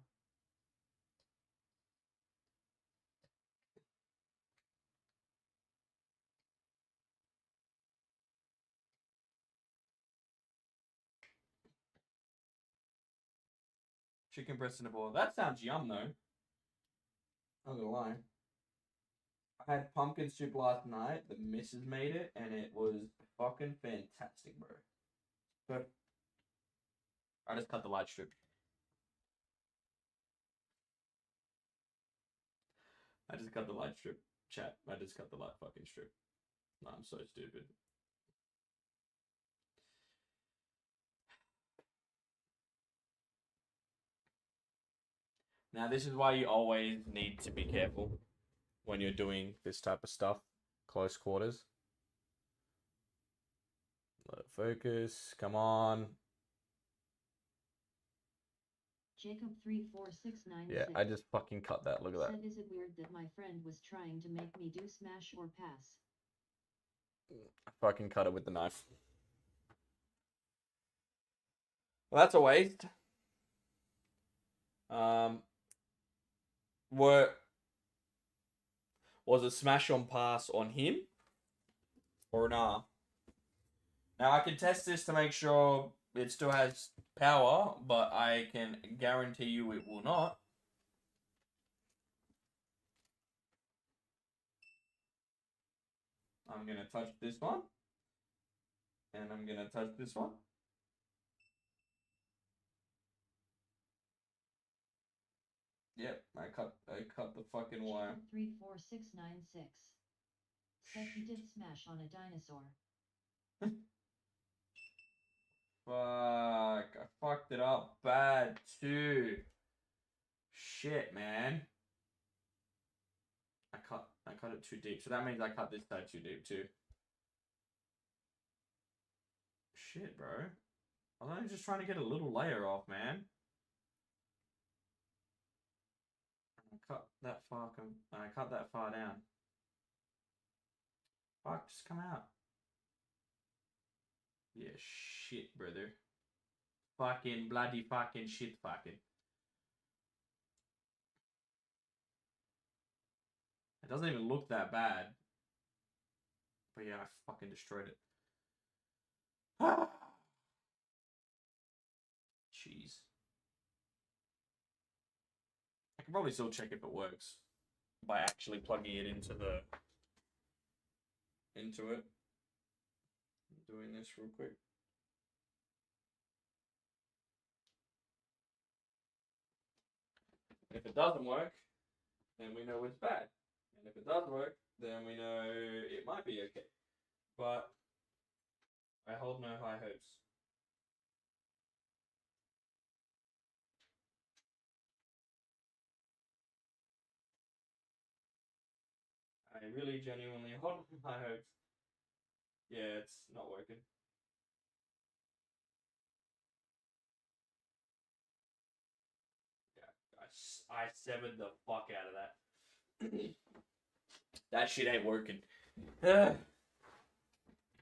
Chicken breast in a ball. That sounds yum though. Not gonna lie. I had pumpkin soup last night. The missus made it, and it was fucking fantastic, bro. But I just cut the light strip. I just cut the light strip. Chat. I just cut the light fucking strip. No, I'm so stupid. Now, this is why you always need to be careful when you're doing this type of stuff. Close quarters. Let it focus. Come on. Jacob 34696. Yeah, I just fucking cut that. Look at that. Said, is it weird that my friend was trying to make me do smash or pass? I fucking cut it with the knife. Well, that's a waste. Was it smash on pass on him or nah? Now I can test this to make sure it still has power, but I can guarantee you it will not. I'm gonna touch this one, and I'm gonna touch this one. Yep, I cut the fucking wire. 34696. Said he did smash on a dinosaur. Fuck, I fucked it up bad too. Shit, man. I cut it too deep. So that means I cut this side too deep too. Shit, bro. I was only just trying to get a little layer off, man. I cut that far down. Fuck, just come out. Yeah, shit, brother. Fucking bloody fucking shit fucking. It doesn't even look that bad. But yeah, I fucking destroyed it. Jeez. I can probably still check if it works by actually plugging it into it. I'm doing this real quick. If it doesn't work, then we know it's bad. And if it does work, then we know it might be okay. But I hold no high hopes. I really genuinely hold no high hopes. Yeah, it's not working. Yeah, I severed the fuck out of that. That shit ain't working. It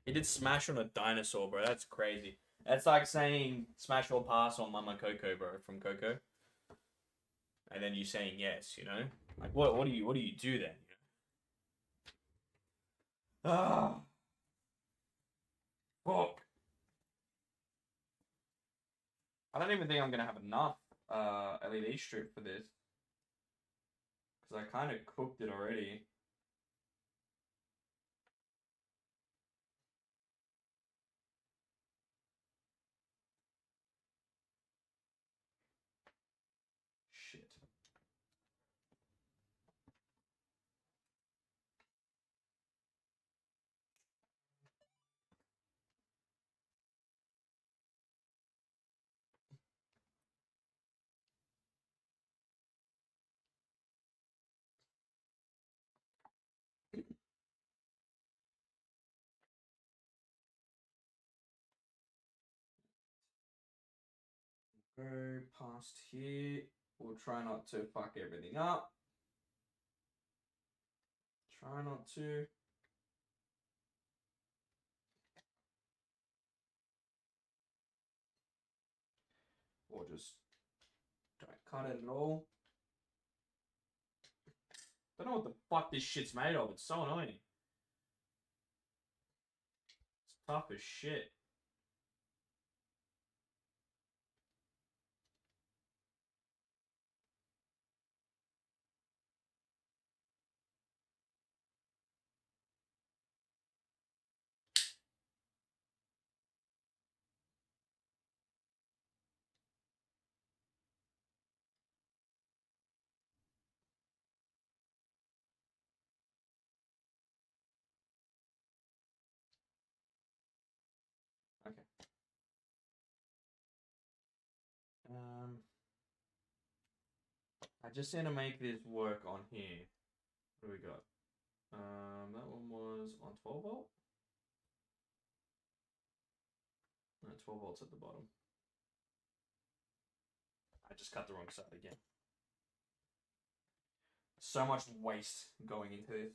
did smash on a dinosaur, bro. That's crazy. That's like saying smash or pass on Mama Coco, bro, from Coco. And then you saying yes, you know? Like what do you do then? Ah, fuck. I don't even think I'm gonna have enough LED strip for this. Because I kind of cooked it already. Shit. Go past here. We'll try not to fuck everything up. Try not to. Or just don't cut it at all. Don't know what the fuck this shit's made of. It's so annoying. It's tough as shit. Okay. I just need to make this work on here. What do we got? That one was on 12 volt. No, 12 volts at the bottom. I just cut the wrong side again. So much waste going into this.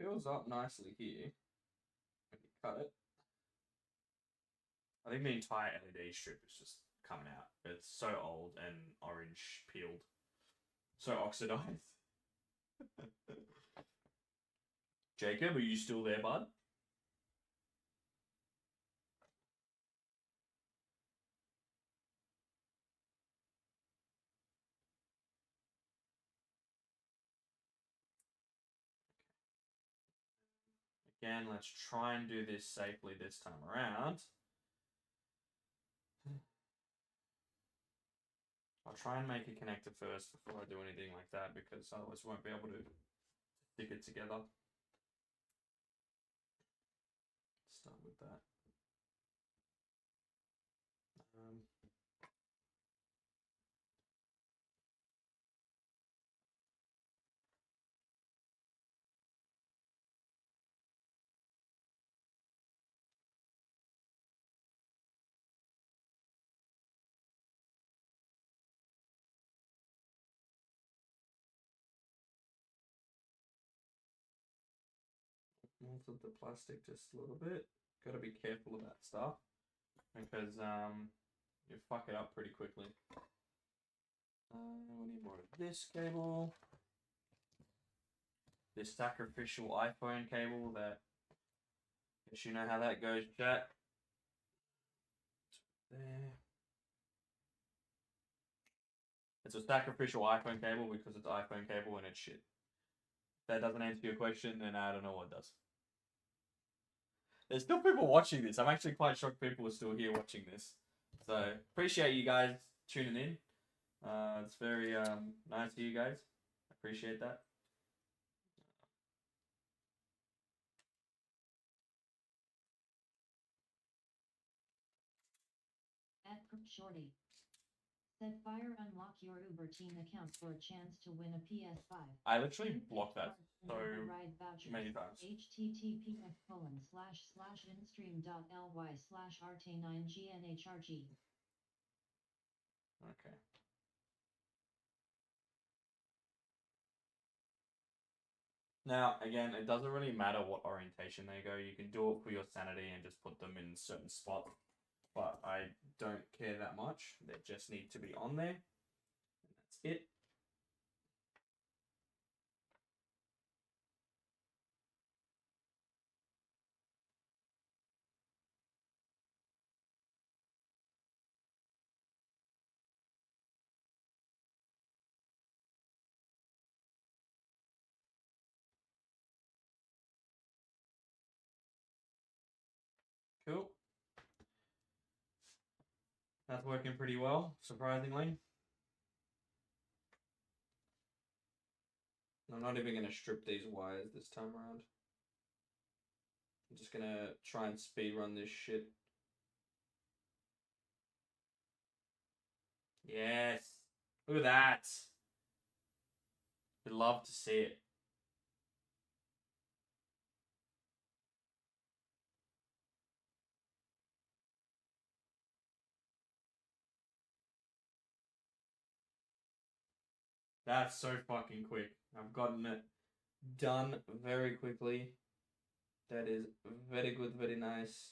Fills up nicely here when you cut it. I think the entire LED strip is just coming out. It's so old and orange peeled. So oxidized. Jacob, are you still there, bud? Again, let's try and do this safely this time around. I'll try and make a connector first before I do anything like that, because otherwise I won't be able to stick it together. Start with that. Melted the plastic just a little bit. Got to be careful of that stuff, because you fuck it up pretty quickly. We need more of this cable. This sacrificial iPhone cable that, guess you know how that goes, chat. There. It's a sacrificial iPhone cable because it's iPhone cable and it's shit. If that doesn't answer your question, then I don't know what does. There's still people watching this. I'm actually quite shocked people are still here watching this. So appreciate you guys tuning in. It's very nice of you guys. Appreciate that. At Shorty. Said fire unlock your Uber team account for a chance to win a PS5. I literally blocked that so many times. https://instream.ly/rt9gnhrg. Okay. Now, again, it doesn't really matter what orientation they go. You can do it for your sanity and just put them in certain spots. But I don't care that much. They just need to be on there. And that's it. Cool. That's working pretty well, surprisingly. I'm not even going to strip these wires this time around. I'm just going to try and speed run this shit. Yes. Look at that. We'd love to see it. That's so fucking quick. I've gotten it done very quickly. That is very good, very nice.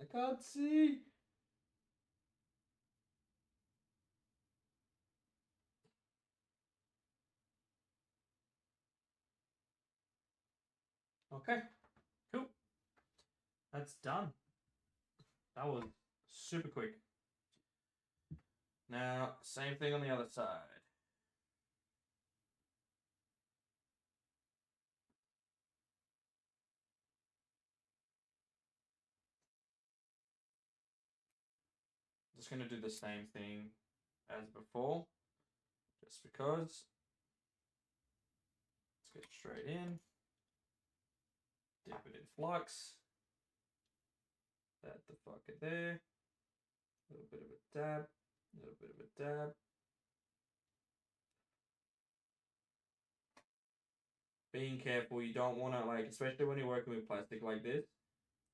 I can't see. Okay, cool. That's done. That was super quick. Now, same thing on the other side. Just going to do the same thing as before, just because. Let's get straight in. Dip it in flux. That the fucker there. A little bit of a dab. A little bit of a dab. Being careful, you don't want to, like, especially when you're working with plastic like this,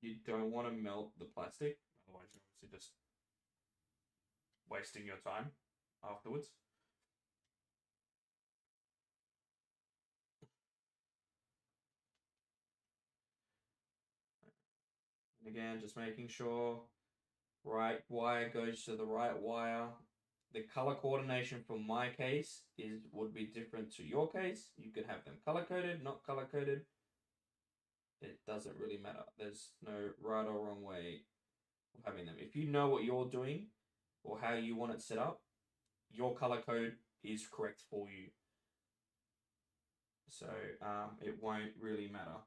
you don't want to melt the plastic. Otherwise, you're obviously just wasting your time afterwards. And again, just making sure right wire goes to the right wire. The color coordination for my case would be different to your case. You could have them color coded, not color coded. It doesn't really matter. There's no right or wrong way of having them. If you know what you're doing or how you want it set up, your color code is correct for you. So it won't really matter.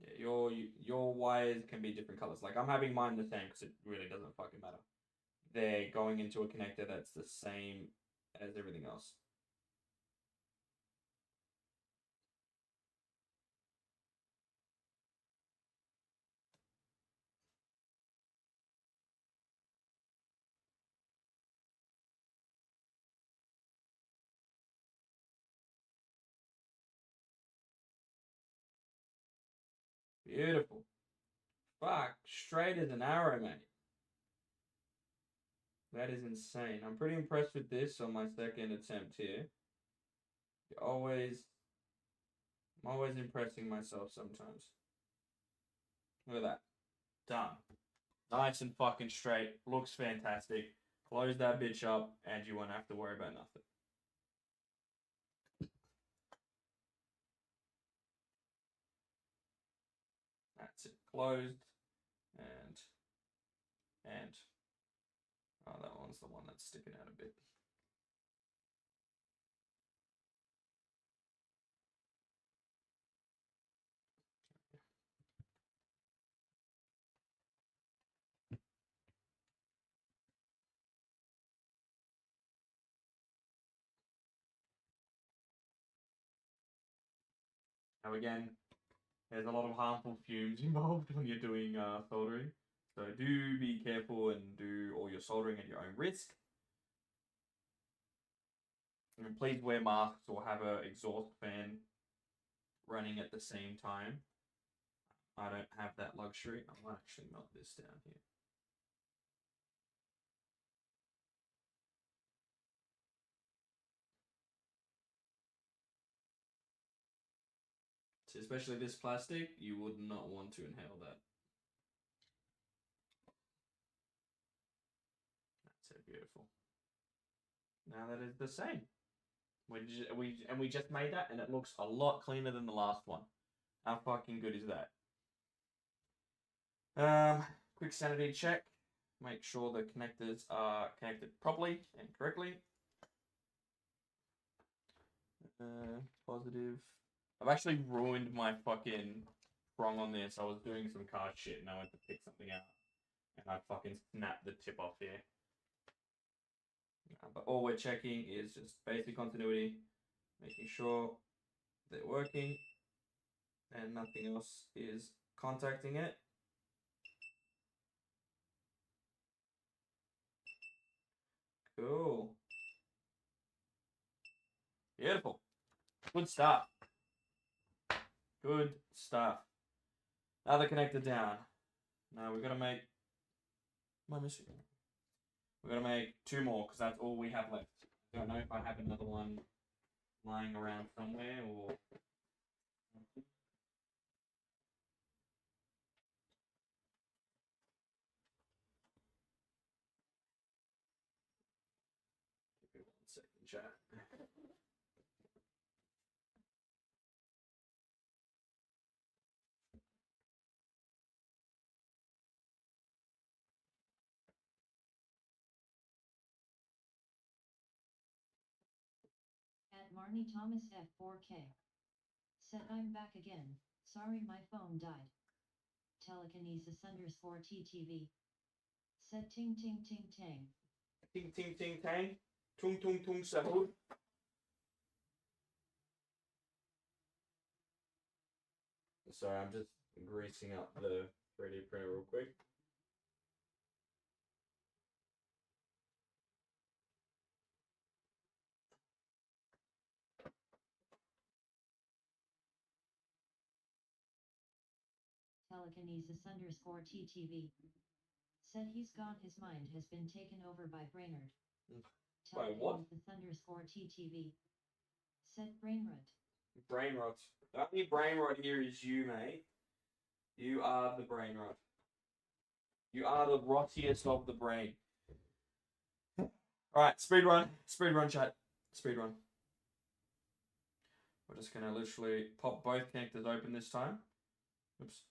Yeah, your wires can be different colors. Like I'm having mine the same because it really doesn't fucking matter. They're going into a connector that's the same as everything else. Beautiful. Fuck, straight as an arrow, mate. That is insane. I'm pretty impressed with this on my second attempt here. I'm always impressing myself sometimes. Look at that. Done. Nice and fucking straight. Looks fantastic. Close that bitch up and you won't have to worry about nothing. That's it. Closed. And oh, that one's the one that's sticking out a bit. Now again, there's a lot of harmful fumes involved when you're doing soldering. So do be careful and do all your soldering at your own risk. And please wear masks or have an exhaust fan running at the same time. I don't have that luxury. I might actually melt this down here. So especially this plastic, you would not want to inhale that. That's so beautiful. Now that is the same. We just made that and it looks a lot cleaner than the last one. How fucking good is that? Quick sanity check. make sure the connectors are connected properly and correctly. Positive. I've actually ruined my fucking prong on this. I was doing some card shit and I went to pick something out and I fucking snapped the tip off here. But all we're checking is just basic continuity, making sure they're working and nothing else is contacting it. Cool. Beautiful. Good stuff. Good stuff. Another connector down. Now we're gonna make. Am I missing? We're gonna make 2 more because that's all we have left. I don't know if I have another one lying around somewhere or. Give me 1 second, chat. At Marnie Thomas F4K. Said I'm back again. Sorry my phone died. Telekinesis _ TTV. Said ting ting ting tang. Ting ting ting tang. Tung tung tung sahur. Sorry, I'm just greasing up the 3D printer real quick. Telekinesis _ TTV. Said he's gone, his mind has been taken over by Brainerd. By what? Telekinesis _ TTV. Said brain rot. Brain rot. The only brain rot here is you, mate. You are the brain rot. You are the rottiest of the brain. Alright, speed run, chat. Speed run. We're just gonna literally pop both connectors open this time. Oops.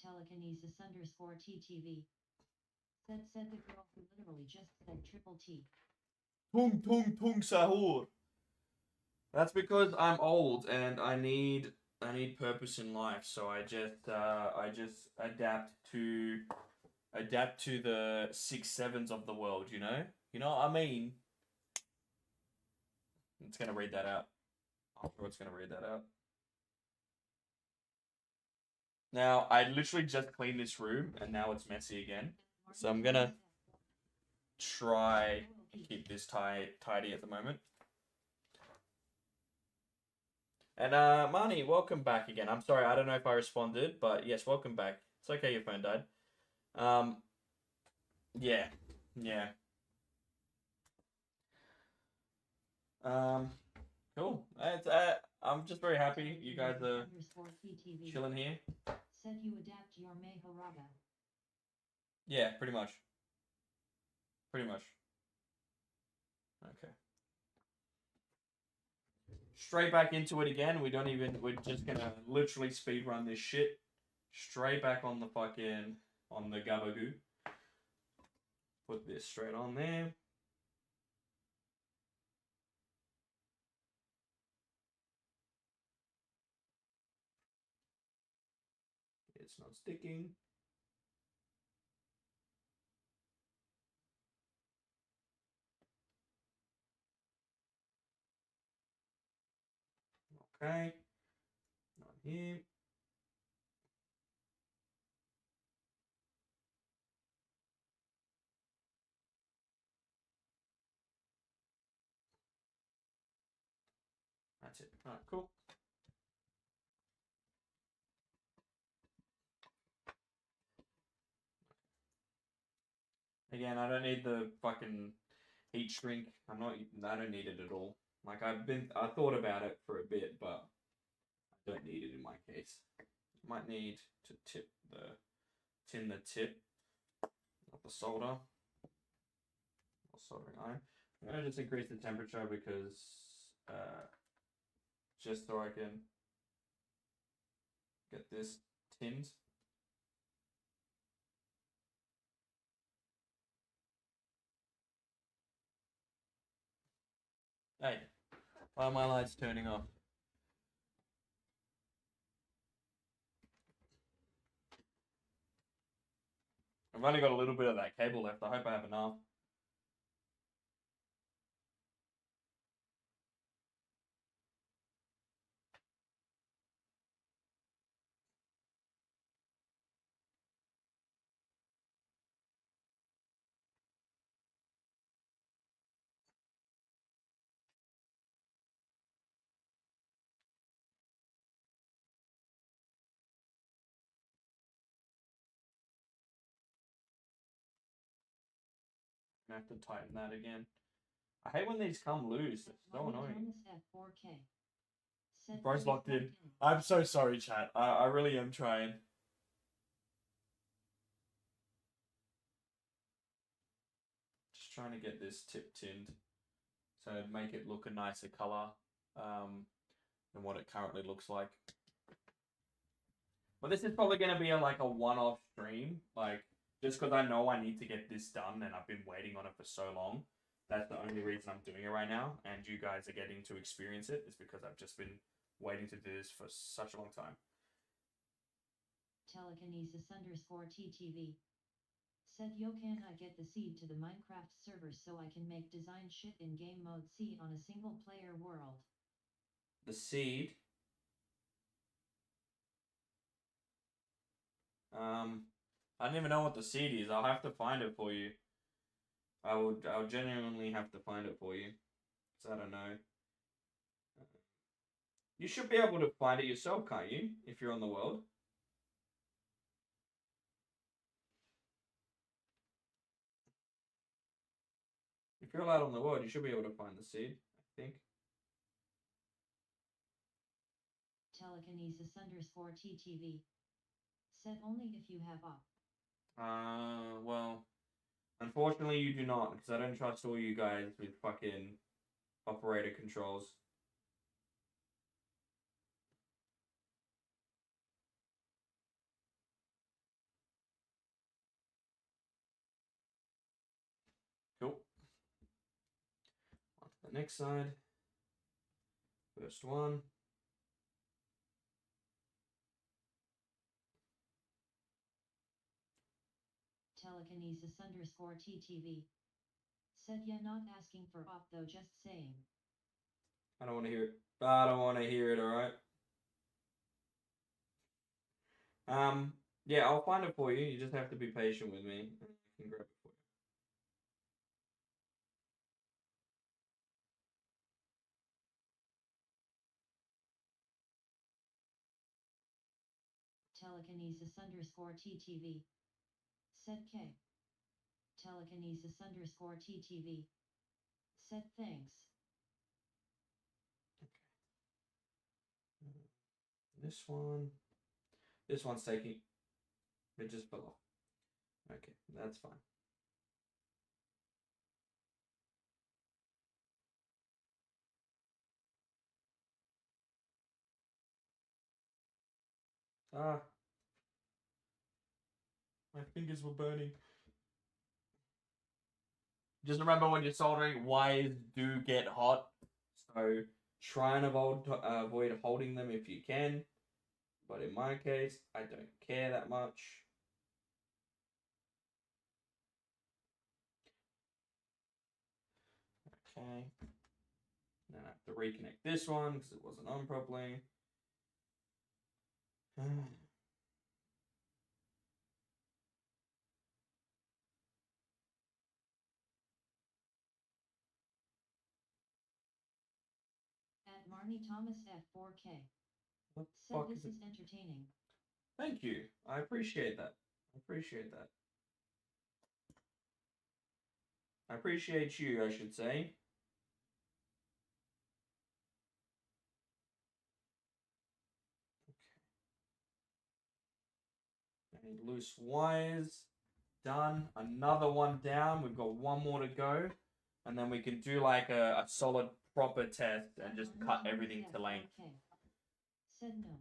Telekinesis _ TTV. Said the girl who literally just said triple T. Tung tung tung sahur. That's because I'm old and I need purpose in life, so I just adapt to the 6-7s of the world, you know? You know what I mean? It's gonna read that out. I'm sure it's gonna read that out. Now, I literally just cleaned this room and now it's messy again. So I'm gonna try and keep this tidy at the moment. And Marnie, welcome back again. I'm sorry, I don't know if I responded, but yes, welcome back. It's okay, your phone died. Yeah. Cool. I'm just very happy you guys are chilling here. Said you adapt your Meharaga. Yeah, pretty much. Okay. Straight back into it again. We're just gonna literally speed run this shit. Straight back on the gabagoo. Put this straight on there. It's not sticking. Okay. Not here. That's it. Alright, cool. Again, I don't need the fucking heat shrink. I don't need it at all. Like I thought about it for a bit, but I don't need it in my case. Might need to tin the tip of the solder or soldering iron. I'm gonna just increase the temperature because just so I can get this tinned. Hey, why are my lights turning off? I've only got a little bit of that cable left. I hope I have enough. I have to tighten that again. I hate when these come loose. It's so annoying. Bro's locked in. I'm so sorry, chat. I really am trying. Just trying to get this tip tinned. So make it look a nicer color than what it currently looks like. But this is probably going to be like a one-off stream. Like, just because I know I need to get this done and I've been waiting on it for so long. That's the only reason I'm doing it right now. And you guys are getting to experience it. Is because I've just been waiting to do this for such a long time. Telekinesis_TTV said, yo, can I get the seed to the Minecraft server so I can make design shit in game mode C on a single player world? The seed. I don't even know what the seed is. I'll have to find it for you. I'll genuinely have to find it for you. Because I don't know. You should be able to find it yourself, can't you? If you're on the world. If you're allowed on the world, you should be able to find the seed, I think. Telekinesis_TTV said, only if you have op. Well, unfortunately you do not, because I don't trust all you guys with fucking operator controls. Cool. On to the next side. First one. Telekinesis_TTV said, yeah, not asking for op though, just saying. I don't want to hear it. I don't want to hear it, alright? Yeah, I'll find it for you. You just have to be patient with me. I can grab it for you. Telekinesis_TTV said, K. Telekinesis_TTV said, thanks. Okay. This one. This one's taking. It just fell off. Okay, that's fine. Ah. My fingers were burning. Just remember when you're soldering, wires do get hot. So try and avoid holding them if you can. But in my case, I don't care that much. Okay. Then I have to reconnect this one because it wasn't on properly. At Marnie Thomas F4K What the said, fuck this is it? is entertaining. Thank you. I appreciate that. I appreciate that. I appreciate you, I should say. Okay. I need loose wires. Done. Another one down. We've got one more to go. And then we can do like a solid proper test and just cut everything to length. Said no.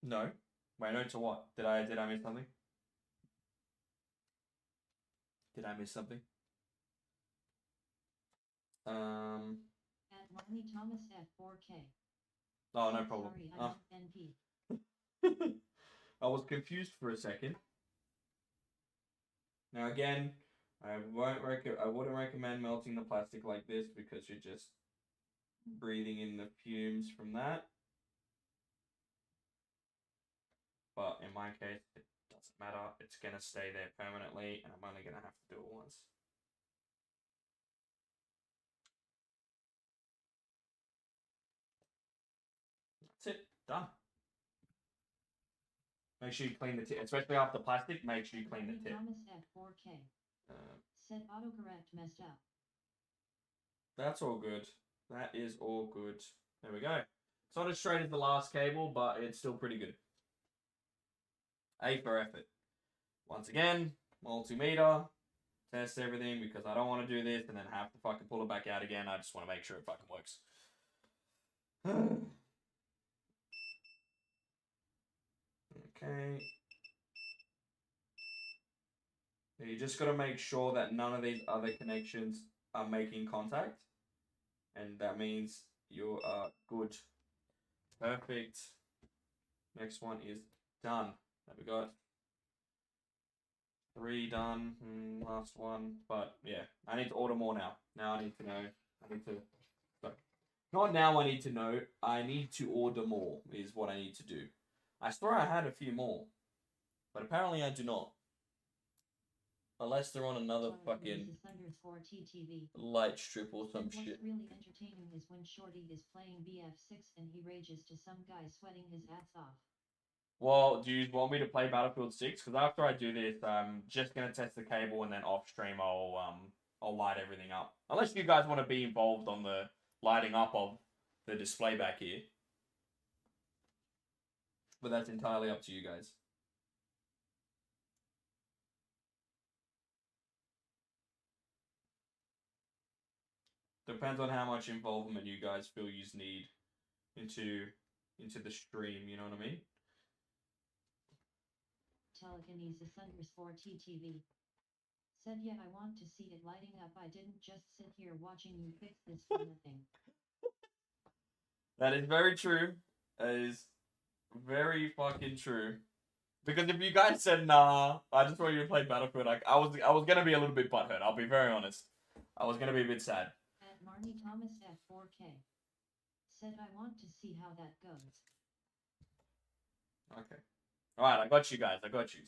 No. Wait, no to what? Did I miss something? Did I miss something? At Marnie Thomas at 4K. Oh, no Said, problem. Sorry, I Oh. meant NP. I was confused for a second. Now again, I wouldn't recommend melting the plastic like this because you're just breathing in the fumes from that. But in my case, it doesn't matter. It's gonna stay there permanently, and I'm only gonna have to do it once. That's it. Done. Make sure you clean the tip, especially after plastic. Make sure you clean the tip. Thomas at 4K. Said autocorrect messed up. That's all good. That is all good. There we go. It's not as straight as the last cable, but it's still pretty good. A for effort. Once again, multimeter. Test everything because I don't want to do this and then have to fucking pull it back out again. I just want to make sure it fucking works. Okay. You just got to make sure that none of these other connections are making contact. And that means you are good. Perfect. Next one is done. There we go. 3 done. Last one. But yeah, I need to order more now. Now I need to know. I need to. Sorry. Not now I need to know. I need to order more is what I need to do. I swore I had a few more. But apparently I do not. Unless they're on another fucking light strip or some What's shit. really entertaining is when Shorty is playing BF6 and he rages to some guy sweating his ass off. Well, do you want me to play Battlefield 6? Because after I do this, I'm just gonna test the cable and then off stream I'll light everything up. Unless you guys want to be involved on the lighting up of the display back here. But that's entirely up to you guys. Depends on how much involvement you guys feel you need into the stream, you know what I mean? Telekinesis _ TTV. Said yeah, I want to see it lighting up. I didn't just sit here watching you fix this for nothing. That is very true. That is very fucking true. Because if you guys said nah, I just want you to play Battlefield, I was gonna be a little bit butthurt. I'll be very honest. I was gonna be a bit sad. At Marnie Thomas at 4K. Said I want to see how that goes. Okay. Alright, I got you guys. I got you.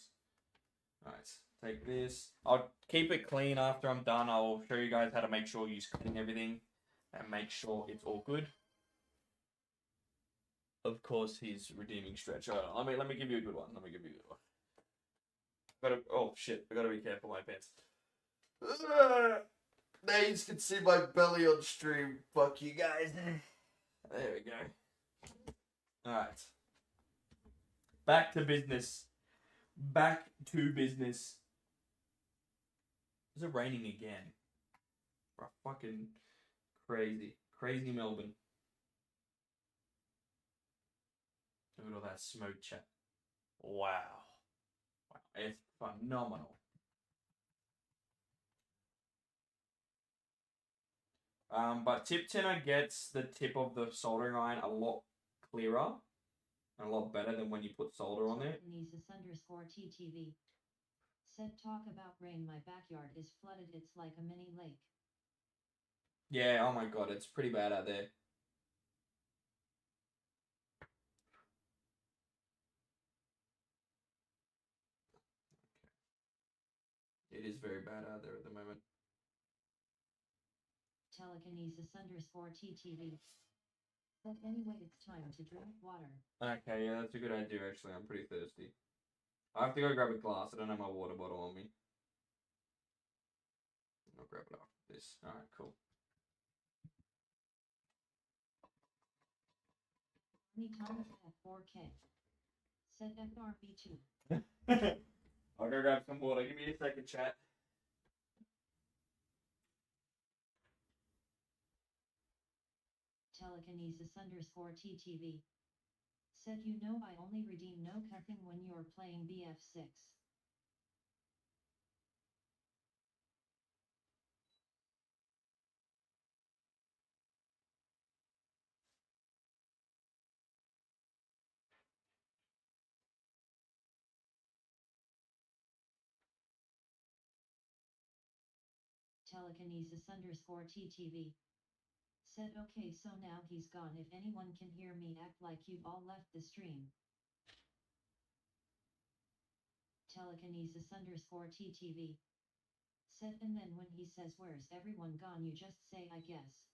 Alright, take this. I'll keep it clean after I'm done. I'll show you guys how to make sure you clean everything and make sure it's all good. Of course, he's redeeming stretch. Alright, let me give you a good one. Let me give you a good one. Oh shit! I gotta be careful with my pants. Now you can see my belly on stream. Fuck you guys. There we go. Alright. Back to business. Back to business. Is it raining again? Bro, fucking crazy. Crazy Melbourne. Look at all that smoke, chat. Wow. Wow. It's phenomenal. But tip tinner gets the tip of the soldering iron a lot clearer and a lot better than when you put solder on there. Telekinesis _ TTV. Said talk about rain. My backyard is flooded. It's like a mini lake. Yeah, oh my god, it's pretty bad out there. It is very bad out there at the moment. Telekinesis _ TTV. But anyway, it's time to drink water. Okay, yeah, that's a good idea actually. I'm pretty thirsty. I have to go grab a glass. I don't have my water bottle on me. I'll grab it after this. Alright, cool. Me Thomas at 4K. Said FRB2. I'll go grab some water. Give me a second, chat. Telekinesis _ TTV. Said you know I only redeem no cussing when you're playing BF6. Telekinesis underscore TTV. Said okay, so now he's gone. If anyone can hear me, act like you've all left the stream. Telekinesis underscore TTV. Said and then when he says where's everyone gone, you just say I guess.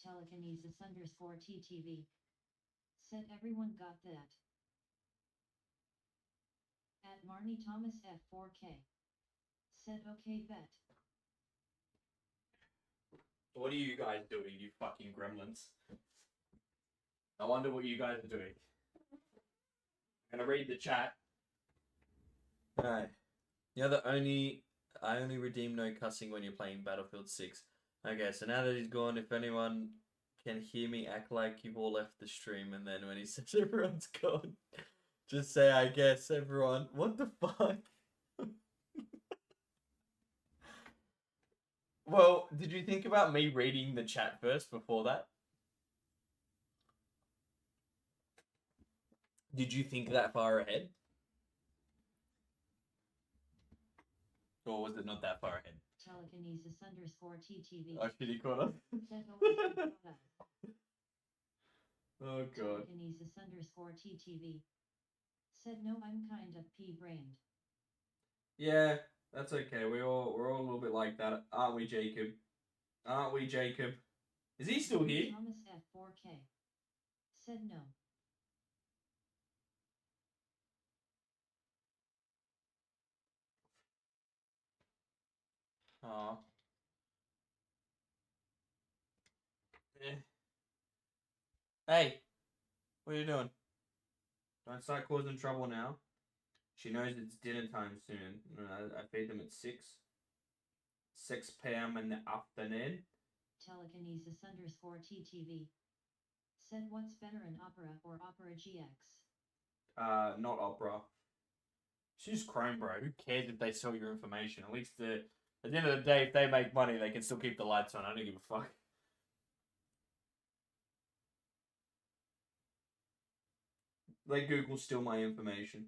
Telekinesis underscore TTV. Said everyone got that. At Marnie Thomas F4K. Said okay, bet. What are you guys doing, you fucking gremlins? I wonder what you guys are doing. I'm gonna read the chat. Alright. I only redeem no cussing when you're playing Battlefield 6. Okay, so now that he's gone, if anyone can hear me, act like you've all left the stream, and then when he says everyone's gone, just say I guess everyone. What the fuck? Well, did you think about me reading the chat first before that? Did you think that far ahead? Or was it not that far ahead? Telekinesis underscore TTV. Oh, shit, he caught us. Said always be proud of. Oh, God. Telekinesis underscore TTV. Said no, I'm kind of pea-brained. Yeah, that's okay. We're all a little bit like that, aren't we, Jacob? Aren't we, Jacob? Is he still here? Thomas F4K. Said no. Aw. Hey, what are you doing? Don't start causing trouble now. She knows it's dinner time soon. I feed them at 6 p.m. in the afternoon. Telekinesis underscore TTV. Said what's better, an opera or opera GX? Not opera. She's Chrome, bro. Who cares if they sell your information? At least at the end of the day, if they make money, they can still keep the lights on. I don't give a fuck. Let Google steal my information.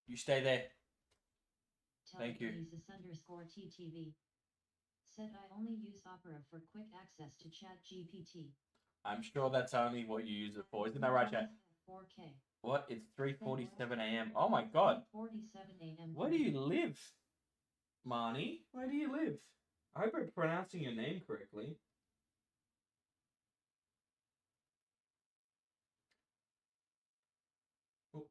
You stay there. Thank you. Telekinesis underscore TTV. Said I only use Opera for quick access to Chat GPT. I'm sure that's only what you use it for. Isn't that right, chat? 4K. What? It's 3:47 a.m. Oh my god. 47 a.m. Where do you live, Marnie? Where do you live? I hope I'm pronouncing your name correctly. Oh.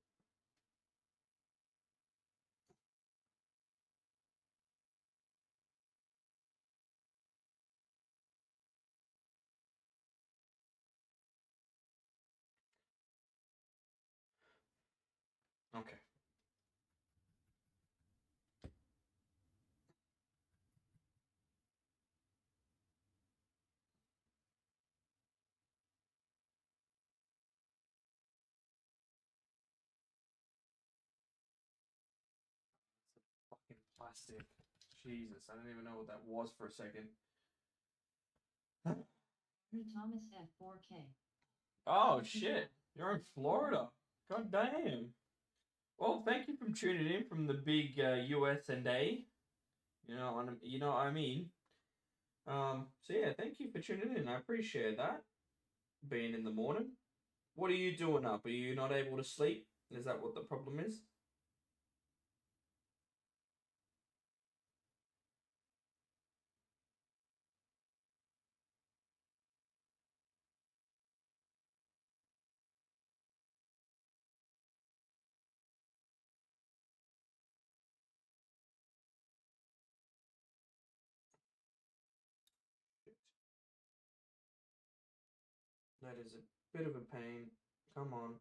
Okay. Fucking plastic. Jesus, I don't even know what that was for a second. Thomas F4K. Oh shit, you're in Florida. God damn. Well, thank you for tuning in from the big US and A. You know what I mean. So yeah, thank you for tuning in. I appreciate that. Being in the morning. What are you doing up? Are you not able to sleep? Is that what the problem is? That is a bit of a pain. Come on.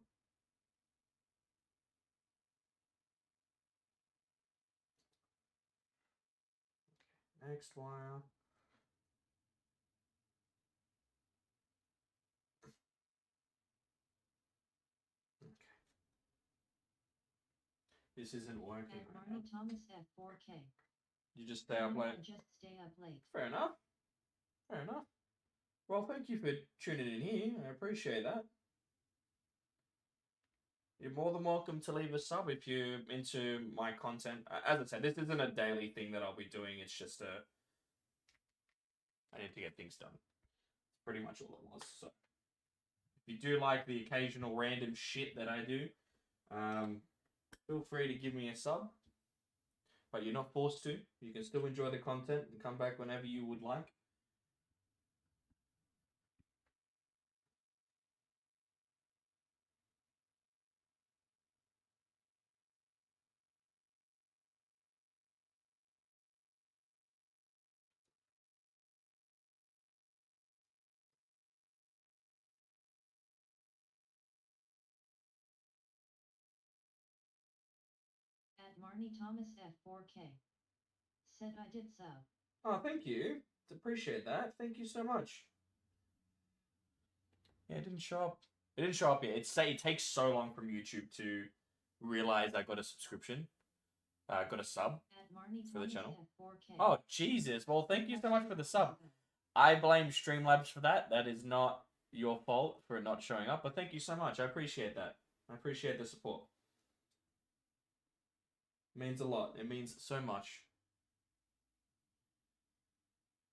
Next wire. This isn't working At right now. Marnie Thomas F4K. You just stay up late. Just stay up late. Fair enough. Fair enough. Well, thank you for tuning in here. I appreciate that. You're more than welcome to leave a sub if you're into my content. As I said, this isn't a daily thing that I'll be doing. It's just I need to get things done. That's pretty much all it was. So, if you do like the occasional random shit that I do, feel free to give me a sub. But you're not forced to. You can still enjoy the content and come back whenever you would like. At Marnie Thomas F4K. Said I did sub. Oh, thank you. Appreciate that. Thank you so much. Yeah, it didn't show up. It didn't show up yet. It takes so long from YouTube to realize I got a subscription. Got a sub for the channel. Oh, Jesus. Well, thank you so much for the sub. I blame Streamlabs for that. That is not your fault for it not showing up, but thank you so much. I appreciate that. I appreciate the support. It means a lot. It means so much.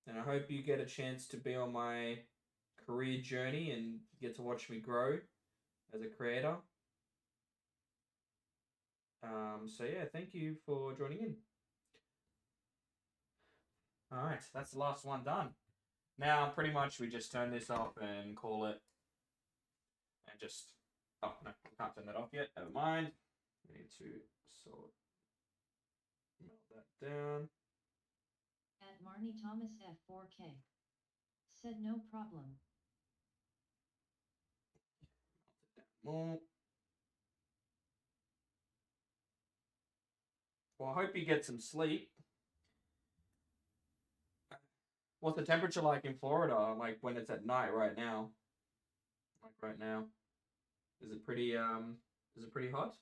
And I hope you get a chance to be on my career journey and get to watch me grow as a creator. So yeah, thank you for joining in. All right, that's the last one done. Now, pretty much, we just turn this off and call it, and just, oh, no, we can't turn that off yet, never mind. We need to melt that down. At Marnie Thomas F4K. Said no problem. More. Well, I hope you get some sleep. What's the temperature like in Florida? Like when it's at night right now? Like right now. Is it pretty hot?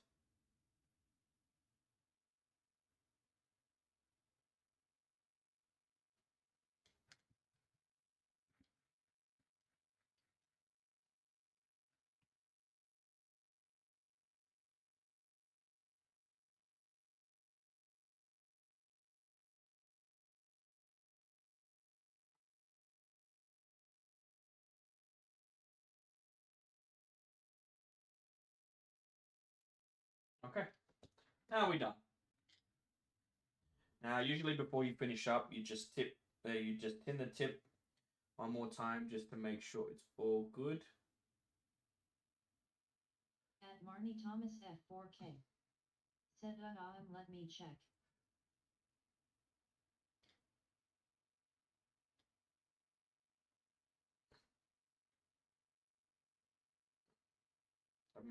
Okay. Now we're done. Now, usually before you finish up, you just tin the tip one more time just to make sure it's all good. At Marnie Thomas F4K. Said let me check. I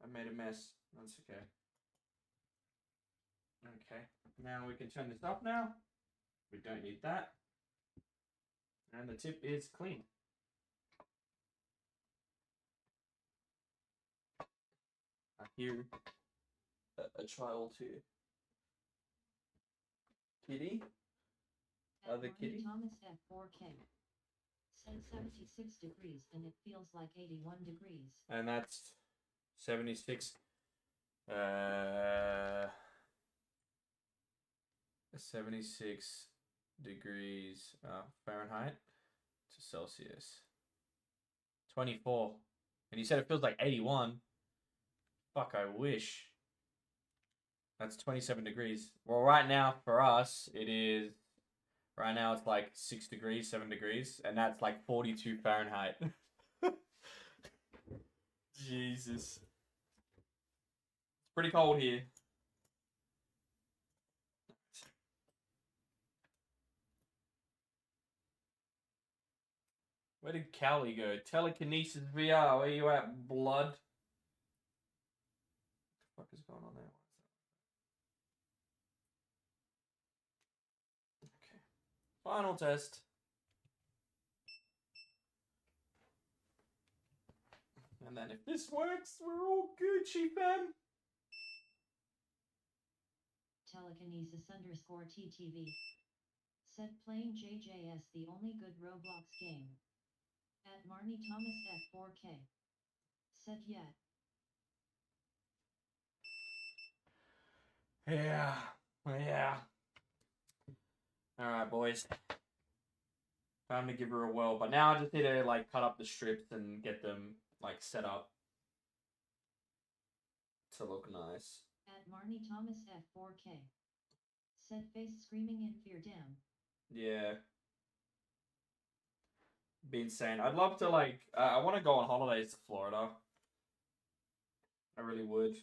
made a mess. That's okay. Okay. Now we can turn this off now. We don't need that. And the tip is clean. I hear a child here. Kitty? Other kitty? Thomas F4K. Said 76 degrees and it feels like 81 degrees. And that's 76. 76 degrees Fahrenheit to Celsius. 24. And you said it feels like 81. Fuck, I wish. That's 27 degrees. Well, right now for us, it is. Right now it's like 6 degrees, 7 degrees, and that's like 42 Fahrenheit. Jesus. It's pretty cold here. Where did Callie go? Telekinesis VR, where you at, blood? What the fuck is going on there? Okay. Final test. And then if this works, we're all Gucci, fam. telekinesis underscore TTV. Said playing JJS the only good Roblox game. At Marnie Thomas F4K. Said yeah. Yeah. Yeah. Alright, boys. Time to give her a whirl. But now I just need to, like, cut up the strips and get them, like, set up to look nice. At Marnie Thomas F4K. Said face screaming in fear, damn. Yeah. Be insane. I'd love to, like, I want to go on holidays to Florida. I really would.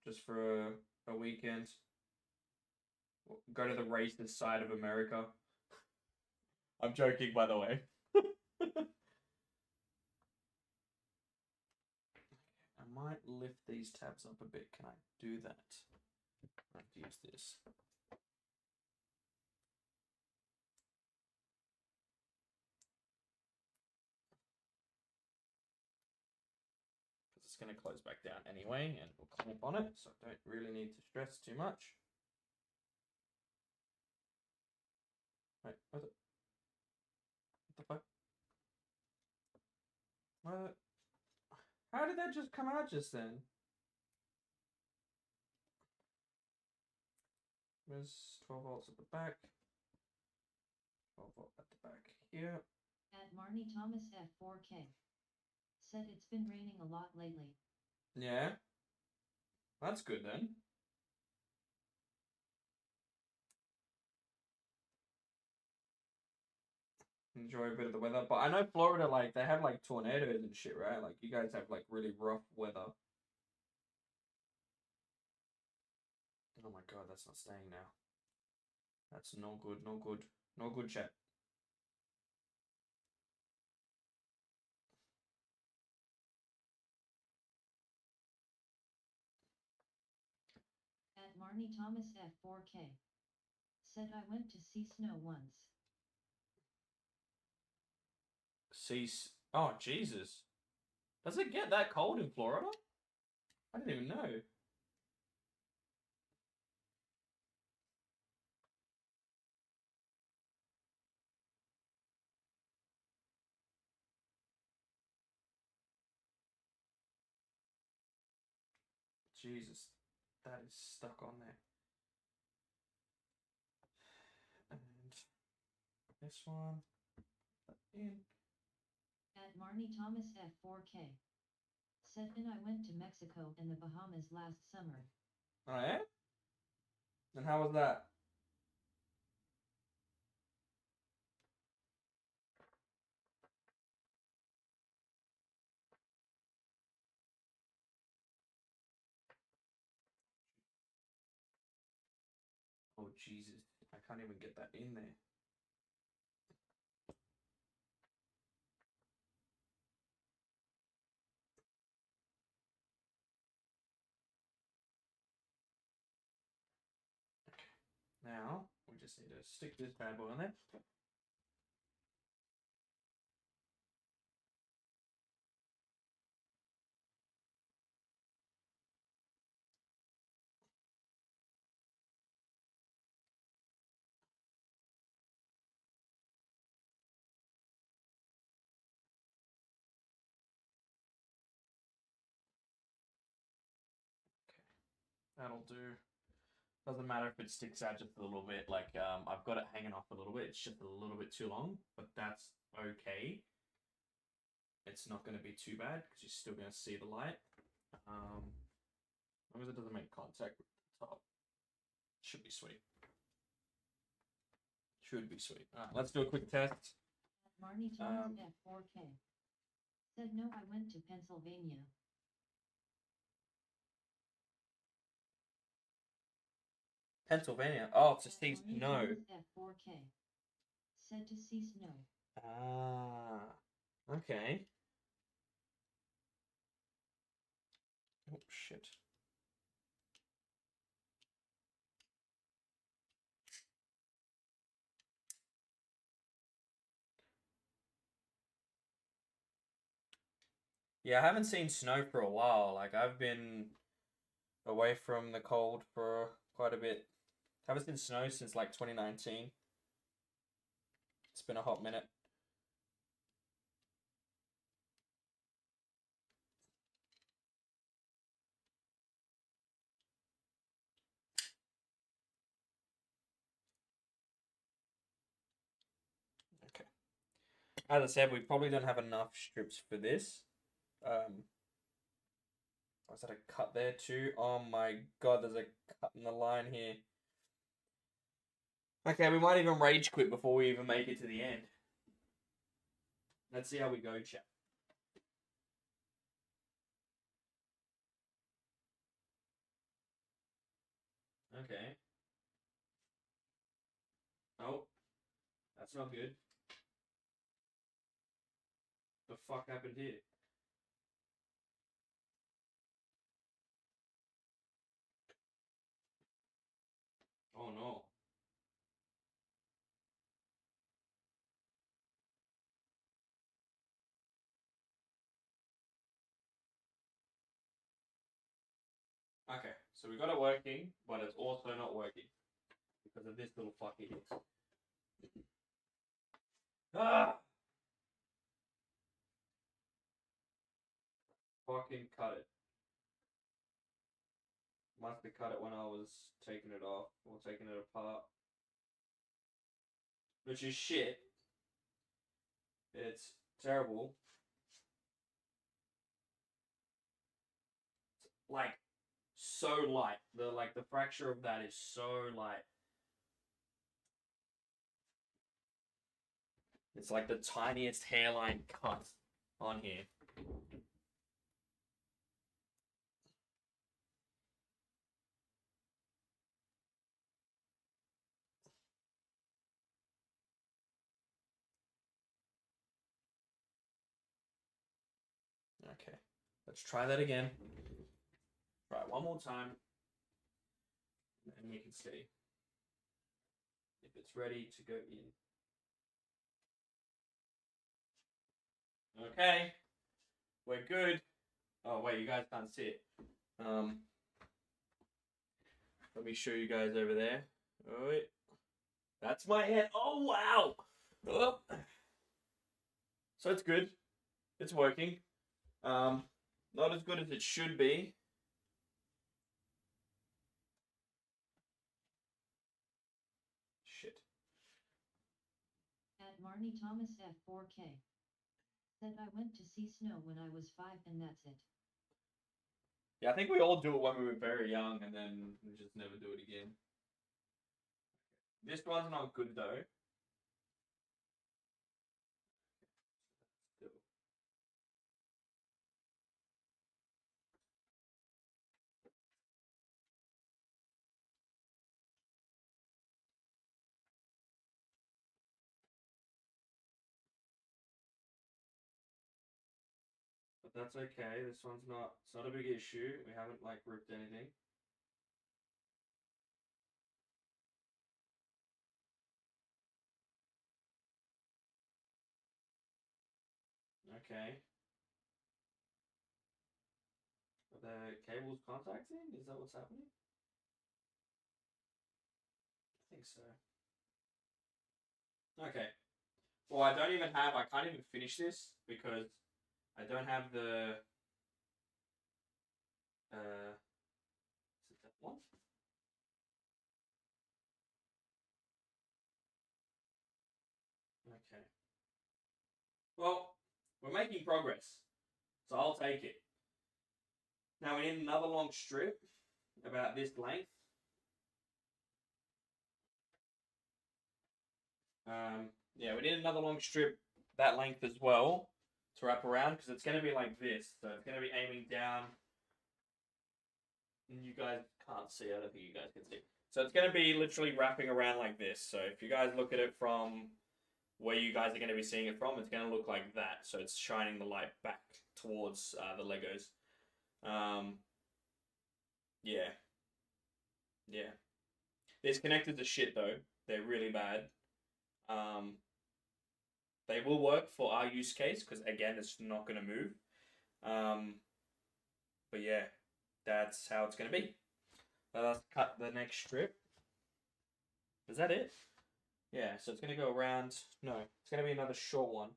Just for a weekend. Go to the racist side of America. I'm joking, by the way. I might lift these tabs up a bit. Can I do that? I have to use this. Because it's going to close back down anyway, and we'll clamp on it, so I don't really need to stress too much. Wait, what the fuck? What? How did that just come out just then? There's 12 volts at the back. 12 volt at the back here. At Marnie Thomas F4K. Said it's been raining a lot lately. Yeah. That's good then. Enjoy a bit of the weather. But I know Florida, like, they have, like, tornadoes and shit, right? Like, you guys have, like, really rough weather. Oh my god, that's not staying now. That's no good, no good. No good, chat. At Marnie Thomas F4K. Said I went to see snow once. Oh, Jesus. Does it get that cold in Florida? I didn't even know. Jesus. That is stuck on there. And this one. In. At Marnie Thomas F4K. Said and I went to Mexico and the Bahamas last summer. Oh, yeah? And how was that? Oh, Jesus. I can't even get that in there. Now, we just need to stick this bad boy on there. That'll do. Doesn't matter if it sticks out just a little bit. Like, I've got it hanging off a little bit. It's just a little bit too long, but that's okay. It's not going to be too bad because you're still going to see the light. As long as it doesn't make contact with the top. Should be sweet. Should be sweet. All right, let's do a quick test. Marnie Thomas F4K. Said no, I went to Pennsylvania. Pennsylvania. Oh, to see Marnie snow. Thomas F4K. Said to see snow. Ah, okay. Oh, shit. Yeah, I haven't seen snow for a while. Like, I've been away from the cold for quite a bit. Haven't seen snow since like 2019. It's been a hot minute. Okay. As I said, we probably don't have enough strips for this. Was that a cut there too? Oh my god, there's a cut in the line here. Okay, we might even rage quit before we even make it to the end. Let's see how we go, chat. Okay. Oh, that's not good. The fuck happened here? Oh no. Okay, so we got it working, but it's also not working because of this little fucker here. Ah! Fucking cut it. Must have cut it when I was taking it off or taking it apart. Which is shit. It's terrible. Like so light. The fracture of that is so light. It's like the tiniest hairline cut on here. Okay, let's try that again. Right, one more time. And we can see if it's ready to go in. Okay, we're good. Oh wait, you guys can't see it. Let me show you guys over there. Oh wait, that's my head. Oh wow. Oh. So it's good. It's working. Not as good as it should be. Shit. At Marnie Thomas F4K. Said I went to see snow when I was 5 and that's it. Yeah, I think we all do it when we were very young and then we just never do it again. This one's not good though. But that's okay. This one's not. It's not a big issue. We haven't like ripped anything. Okay. Are the cables contacting? Is that what's happening? I think so. Okay. Well, I can't even finish this because I don't have the, is it that one? Okay. Well, we're making progress, so I'll take it. Now we need another long strip about this length. Yeah, we need another long strip that length as well to wrap around because it's going to be like this. So it's going to be aiming down. And you guys can't see. I don't think you guys can see. So it's going to be literally wrapping around like this. So if you guys look at it from where you guys are going to be seeing it from, it's going to look like that. So it's shining the light back towards the Legos. Yeah. Yeah. These connectors are shit though. They're really bad. They will work for our use case because again, it's not going to move. But yeah, that's how it's going to be. Let's cut the next strip. Is that it? Yeah, so it's going to go around. No, it's going to be another short one.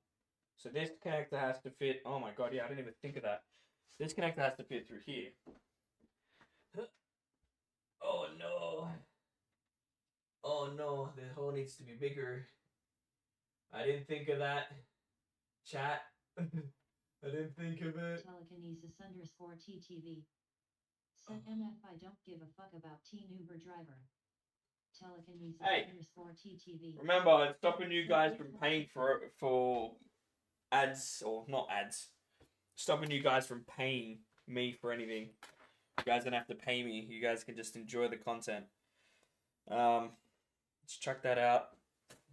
So this connector has to fit. Oh my god, yeah, I didn't even think of that. This connector has to fit through here. Oh no. Oh no, the hole needs to be bigger. I didn't think of that. Chat. I didn't think of it. Telekinesis underscore TTV. Said MF I don't give a fuck about teen Uber driver. Telekinesis underscore TTV. Remember, it's stopping you guys from paying for ads, or not ads. Stopping you guys from paying me for anything. You guys don't have to pay me. You guys can just enjoy the content. Let's chuck that out.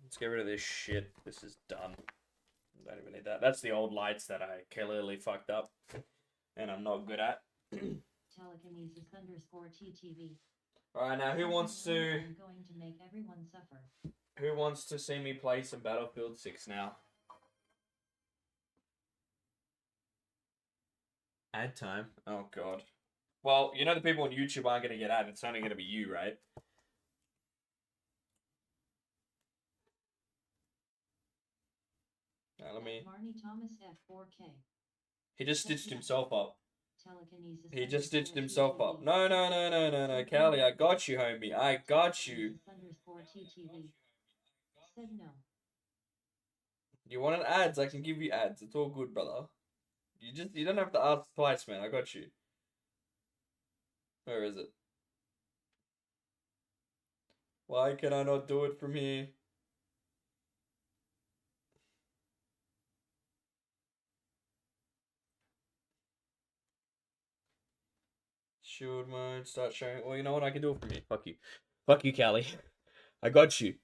Let's get rid of this shit. This is done. Don't even need that. That's the old lights that I clearly fucked up, and I'm not good at. Telekinesis underscore TTV. All right, now who wants to? I'm going to make everyone suffer. Who wants to see me play some Battlefield 6 now? Ad time. Oh god. Well, you know the people on YouTube aren't gonna get ad. It's only gonna be you, right? Let me. Marnie Thomas F4K. He just stitched himself up. Telekinesis. He just stitched himself up. No, Callie, I got you, homie. I got you. Underscore TTV. Said no. You wanted ads? I can give you ads. It's all good, brother. You don't have to ask twice, man. I got you. Where is it? Why can I not do it from here? Shield mode, start showing. Well, you know what? I can do it from here. Fuck you. Fuck you, Callie. I got you.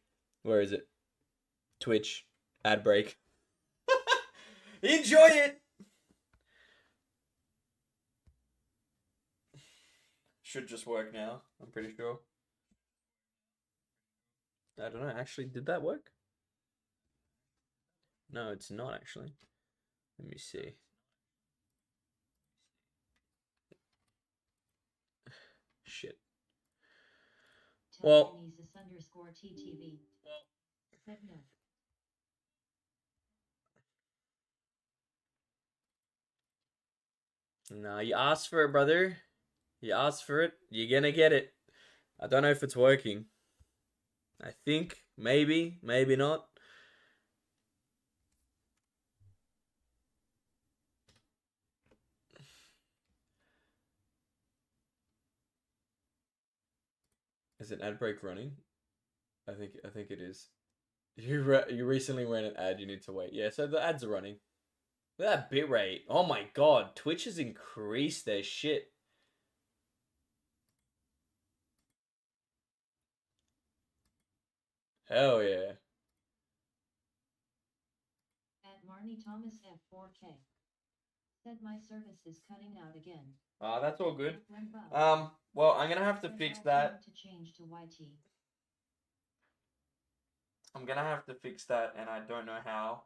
Where is it? Twitch. Ad break. Enjoy it! Should just work now, I'm pretty sure. I don't know, actually, did that work? No, it's not actually. Let me see. Shit. Well. Telekinesis underscore TTV. Said no. No, you asked for it, brother. You asked for it. You're gonna get it. I don't know if it's working. I think. Maybe. Maybe not. Is an ad break running? I think it is. You recently ran an ad. You need to wait. Yeah, so the ads are running. Look at that bitrate. Oh my god, Twitch has increased their shit. Hell yeah. At Marnie Thomas F4K. Said my service is cutting out again. That's all good. Well, I'm gonna have to fix that. To change to YT. I'm gonna have to fix that, and I don't know how.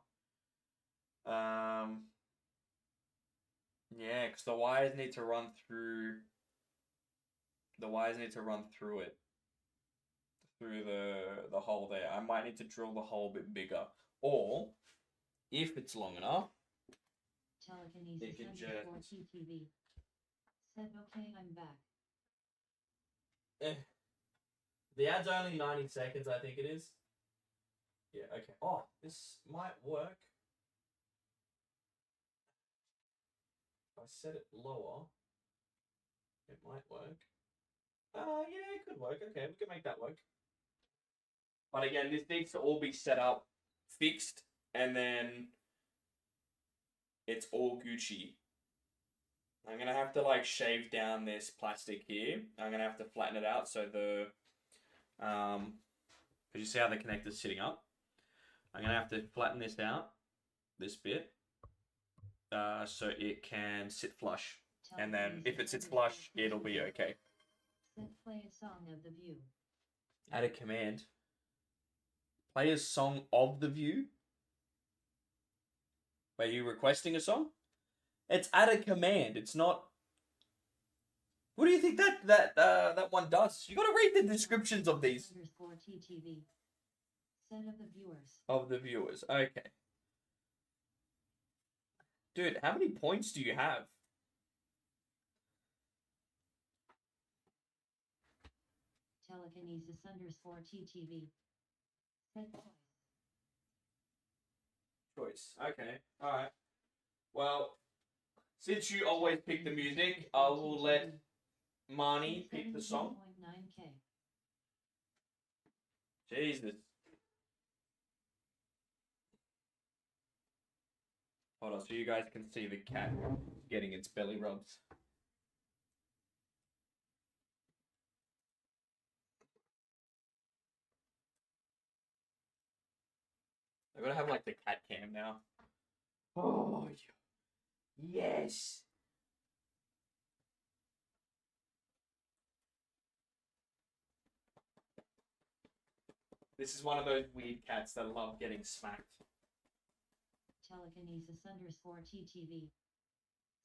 Yeah, because the wires need to run through. The wires need to run through it. Through the hole there. I might need to drill the hole a bit bigger, or if it's long enough. Telekinesis underscore TTV. Said okay, I'm back. The ad's only 90 seconds, I think it is. Yeah, okay. Oh, this might work. If I set it lower, it might work. Yeah, it could work. Okay, we can make that work. But again, this needs to all be set up, fixed, and then it's all Gucci. I'm gonna have to like shave down this plastic here. I'm gonna have to flatten it out so the because you see how the connector's sitting up. I'm gonna have to flatten this out, this bit, so it can sit flush. And then if it sits flush, it'll be okay. Play a song of the view. Add a command. Play a song of the view. Are you requesting a song? It's add a command. It's not. What do you think that one does? You got to read the descriptions of these. _TTV. Set of the viewers. Of the viewers. Okay. Dude, how many points do you have? Telekinesis _TTV. Set Choice. Okay. Alright. Well, since you always pick the music, I will let Marnie pick the song. 9K. Jesus. Hold on, so you guys can see the cat getting its belly rubs. I'm gonna have like the cat cam now. Oh, yes. This is one of those weird cats that love getting smacked. Telekinesis _TTV.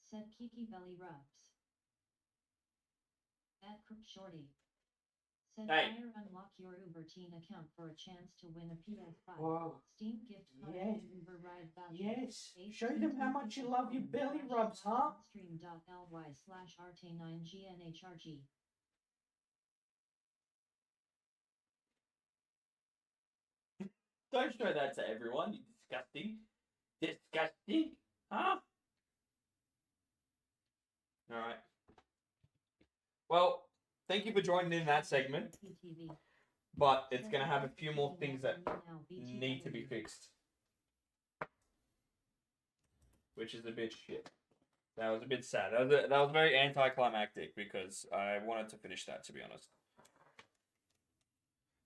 Set Kiki belly rubs. At Crook Shorty. Said Hey. fire unlock your Uber Teen account for a chance to win a PS5. Whoa. Steam gift card Yes. and Uber ride voucher. Yes. Show them how much you love your belly rubs, huh? Stream.ly/RT9GNHRG. Don't show that to everyone, you disgusting. Disgusting, huh? Alright. Well, thank you for joining in that segment. But it's going to have a few more things that need to be fixed. Which is a bit shit. That was a bit sad. That was very anticlimactic because I wanted to finish that, to be honest.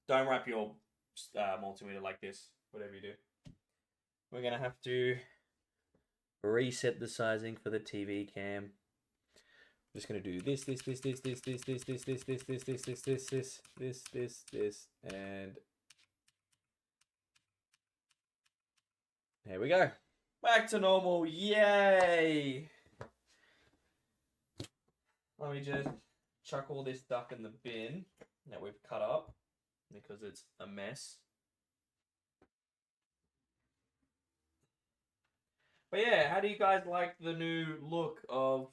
Don't wrap your multimeter like this, whatever you do. We're going to have to reset the sizing for the TV cam. I'm just gonna do this, and there we go. Back to normal, yay! Let me just chuck all this stuff in the bin that we've cut up because it's a mess. But yeah, how do you guys like the new look of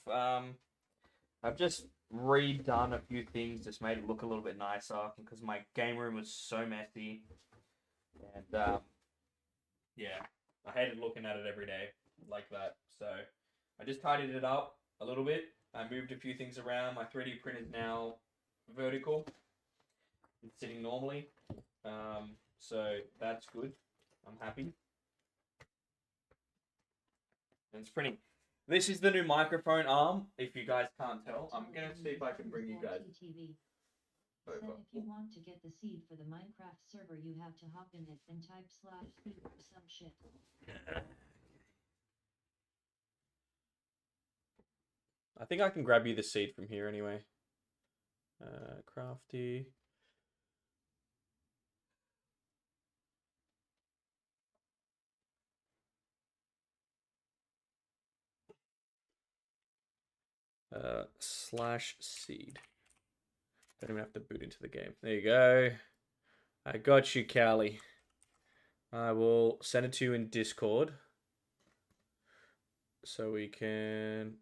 I've just redone a few things, just made it look a little bit nicer because my game room was so messy. And yeah, I hated looking at it every day like that. So I just tidied it up a little bit. I moved a few things around. My 3D print is now vertical. It's sitting normally. So that's good. I'm happy. And it's printing. This is the new microphone arm, if you guys can't tell. I'm going to see if I can bring you guys over. Said if you want to get the seed for the Minecraft server, you have to hop in it and type /feed or some shit. I think I can grab you the seed from here anyway. Crafty. /seed. Don't even have to boot into the game. There you go. I got you, Callie. I will send it to you in Discord. So we can...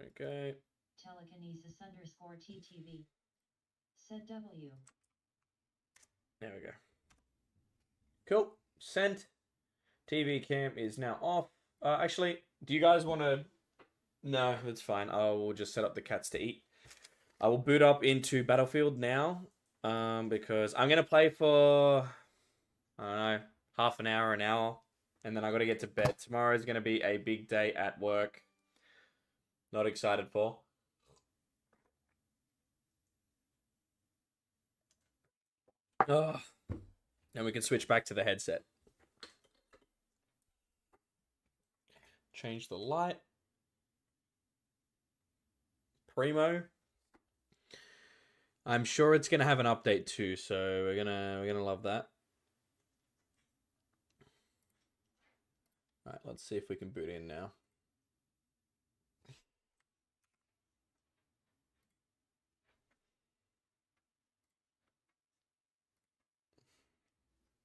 Okay. Telekinesis _TTV. Said W. There we go. Cool. Sent. TV cam is now off. Actually, do you guys want to... No, that's fine. I will just set up the cats to eat. I will boot up into Battlefield now. Because I'm going to play for... I don't know, half an hour, an hour. And then I got to get to bed. Tomorrow is going to be a big day at work. Not excited for. Oh. And we can switch back to the headset. Change the light. Primo. I'm sure it's gonna have an update too, so we're gonna love that. All right, let's see if we can boot in now.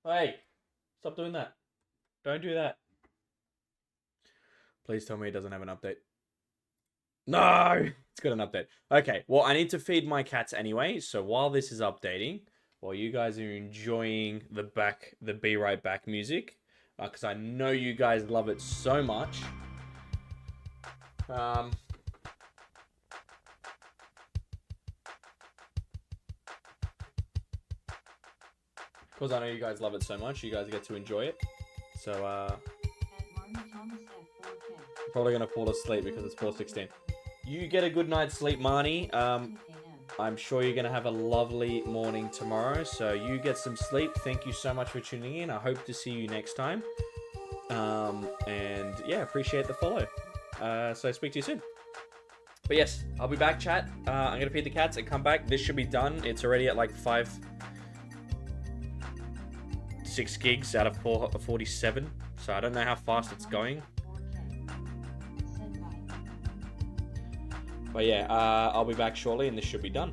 Hey, stop doing that. Don't do that. Please tell me it doesn't have an update. No, it's got an update. Okay, well, I need to feed my cats anyway. So while this is updating, while you guys are enjoying the Be Right Back music, because I know you guys love it so much. Because I know you guys love it so much, you guys get to enjoy it. So, probably gonna fall asleep because it's 4:16. You get a good night's sleep, Marnie. I'm sure you're gonna have a lovely morning tomorrow. So you get some sleep. Thank you so much for tuning in. I hope to see you next time. And yeah, appreciate the follow. So speak to you soon. But yes, I'll be back, chat. I'm gonna feed the cats and come back. This should be done. It's already at like 6 gigs out of 47. So I don't know how fast it's going. But yeah, I'll be back shortly and this should be done.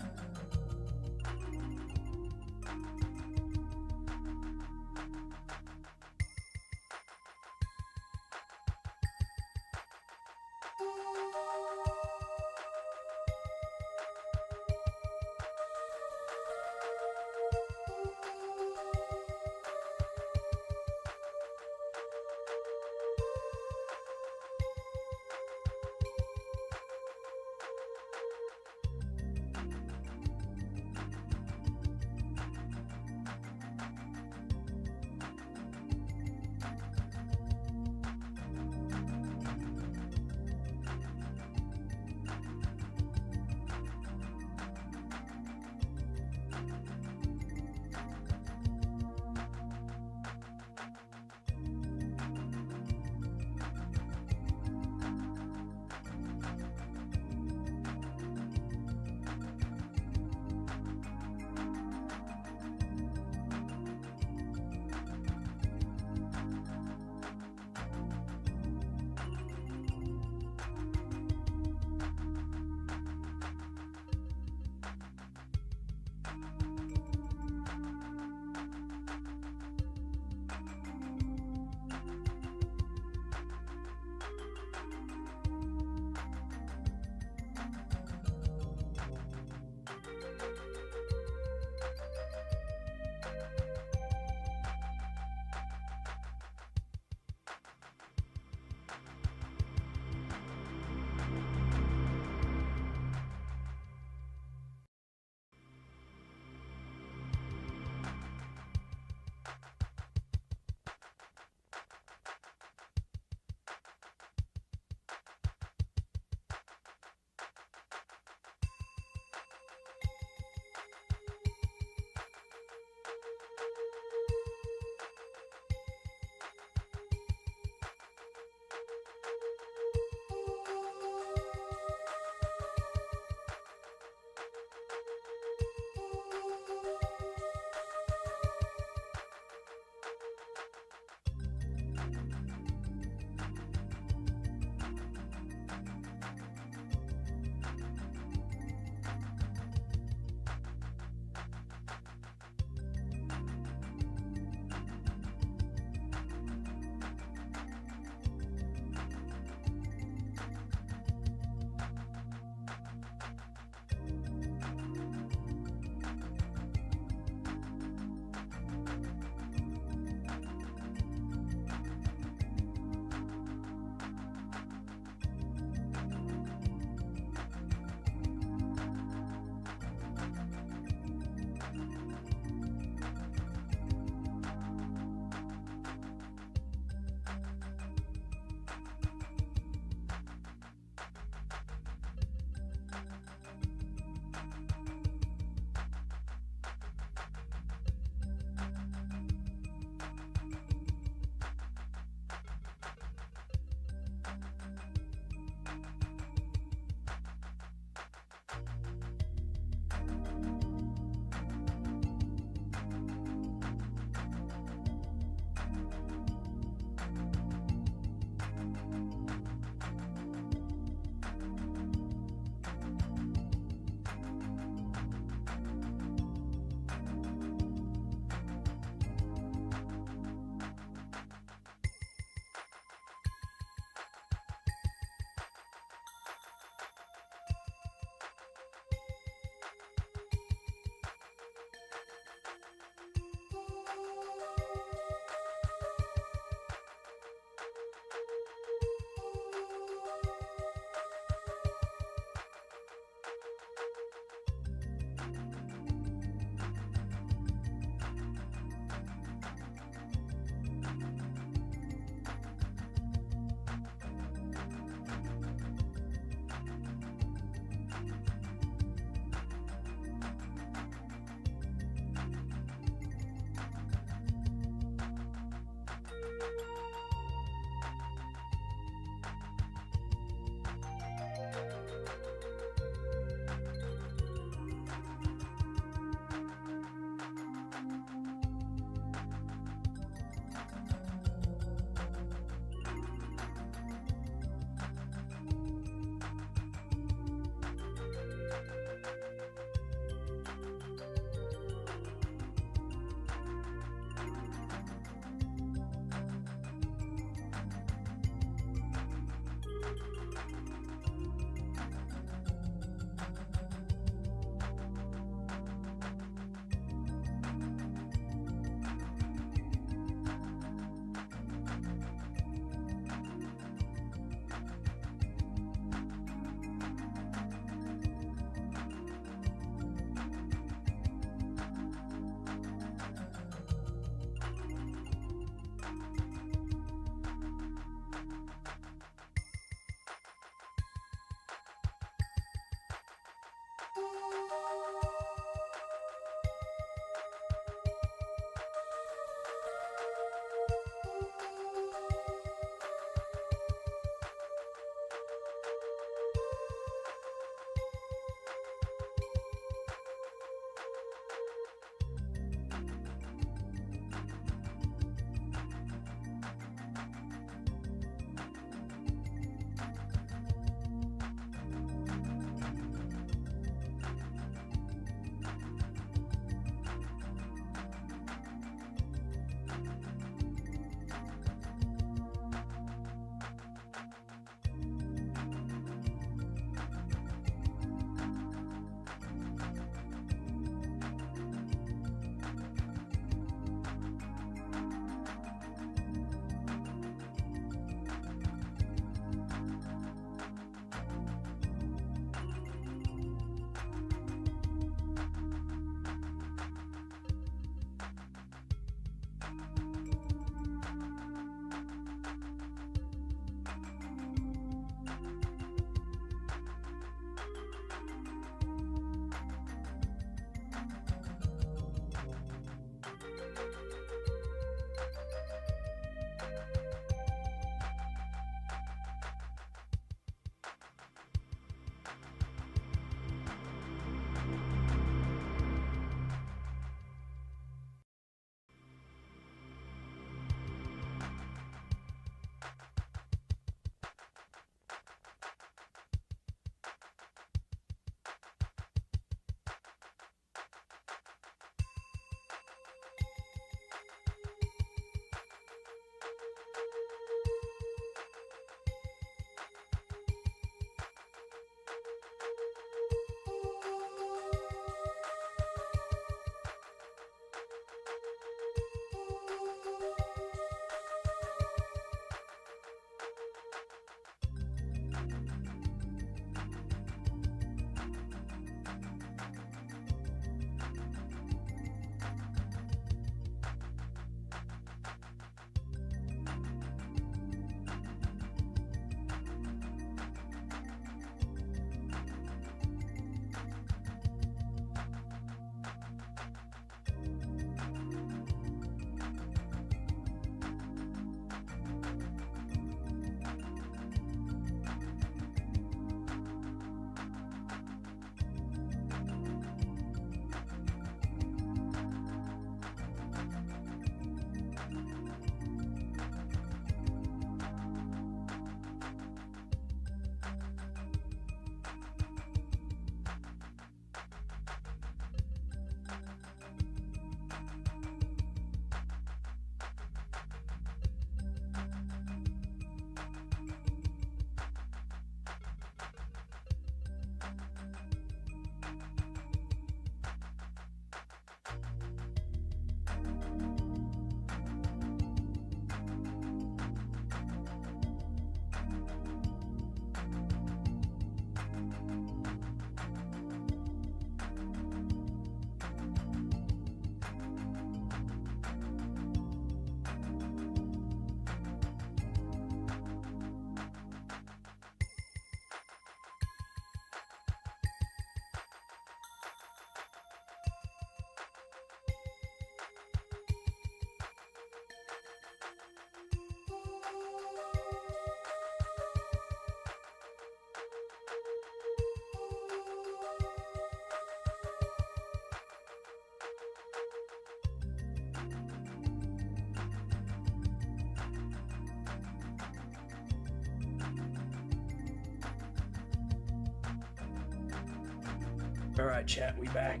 Alright, chat, we back.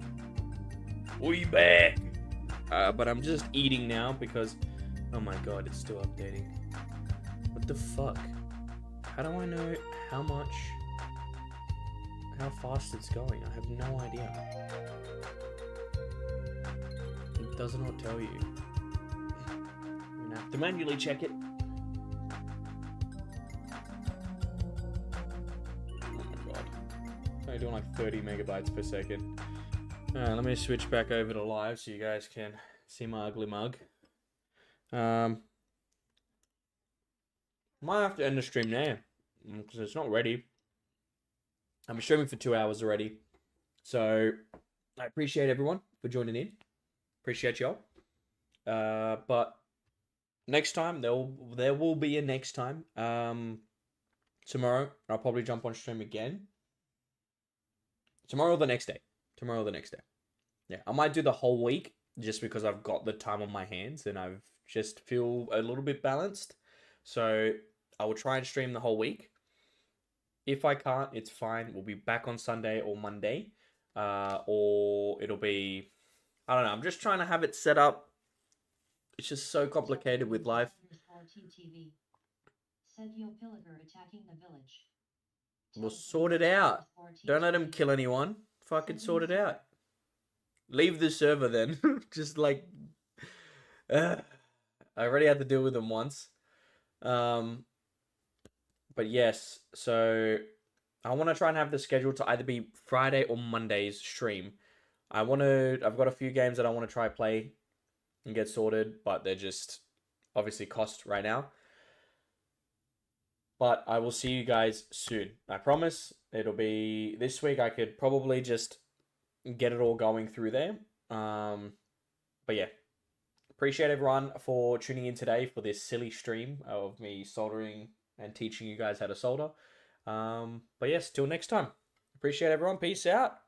We back! But I'm just eating now because... Oh my god, it's still updating. What the fuck? How do I know how fast it's going? I have no idea. It does not tell you. I'm gonna have to manually check it. Oh my god. I'm doing like 30 megabytes per second. Alright, let me switch back over to live so you guys can see my ugly mug. Might have to end the stream now because it's not ready. I'm streaming for 2 hours already, so I appreciate everyone for joining in. Appreciate y'all. But next time there will be a next time. Tomorrow I'll probably jump on stream again. Tomorrow or the next day. Yeah, I might do the whole week just because I've got the time on my hands and I've just feel a little bit balanced. So I will try and stream the whole week. If I can't, it's fine. We'll be back on Sunday or Monday. Or it'll be... I don't know. I'm just trying to have it set up. It's just so complicated with life. We'll sort it out. Don't let him kill anyone. Fucking sort it out. Leave the server then. Just like... I already had to deal with them once. But yes, so I want to try and have the schedule to either be Friday or Monday's stream. I've got a few games that I want to try play and get sorted, but they're just obviously cost right now. But I will see you guys soon. I promise it'll be this week. I could probably just get it all going through there. But yeah, appreciate everyone for tuning in today for this silly stream of me soldering and teaching you guys how to solder. But yes, till next time. Appreciate everyone. Peace out.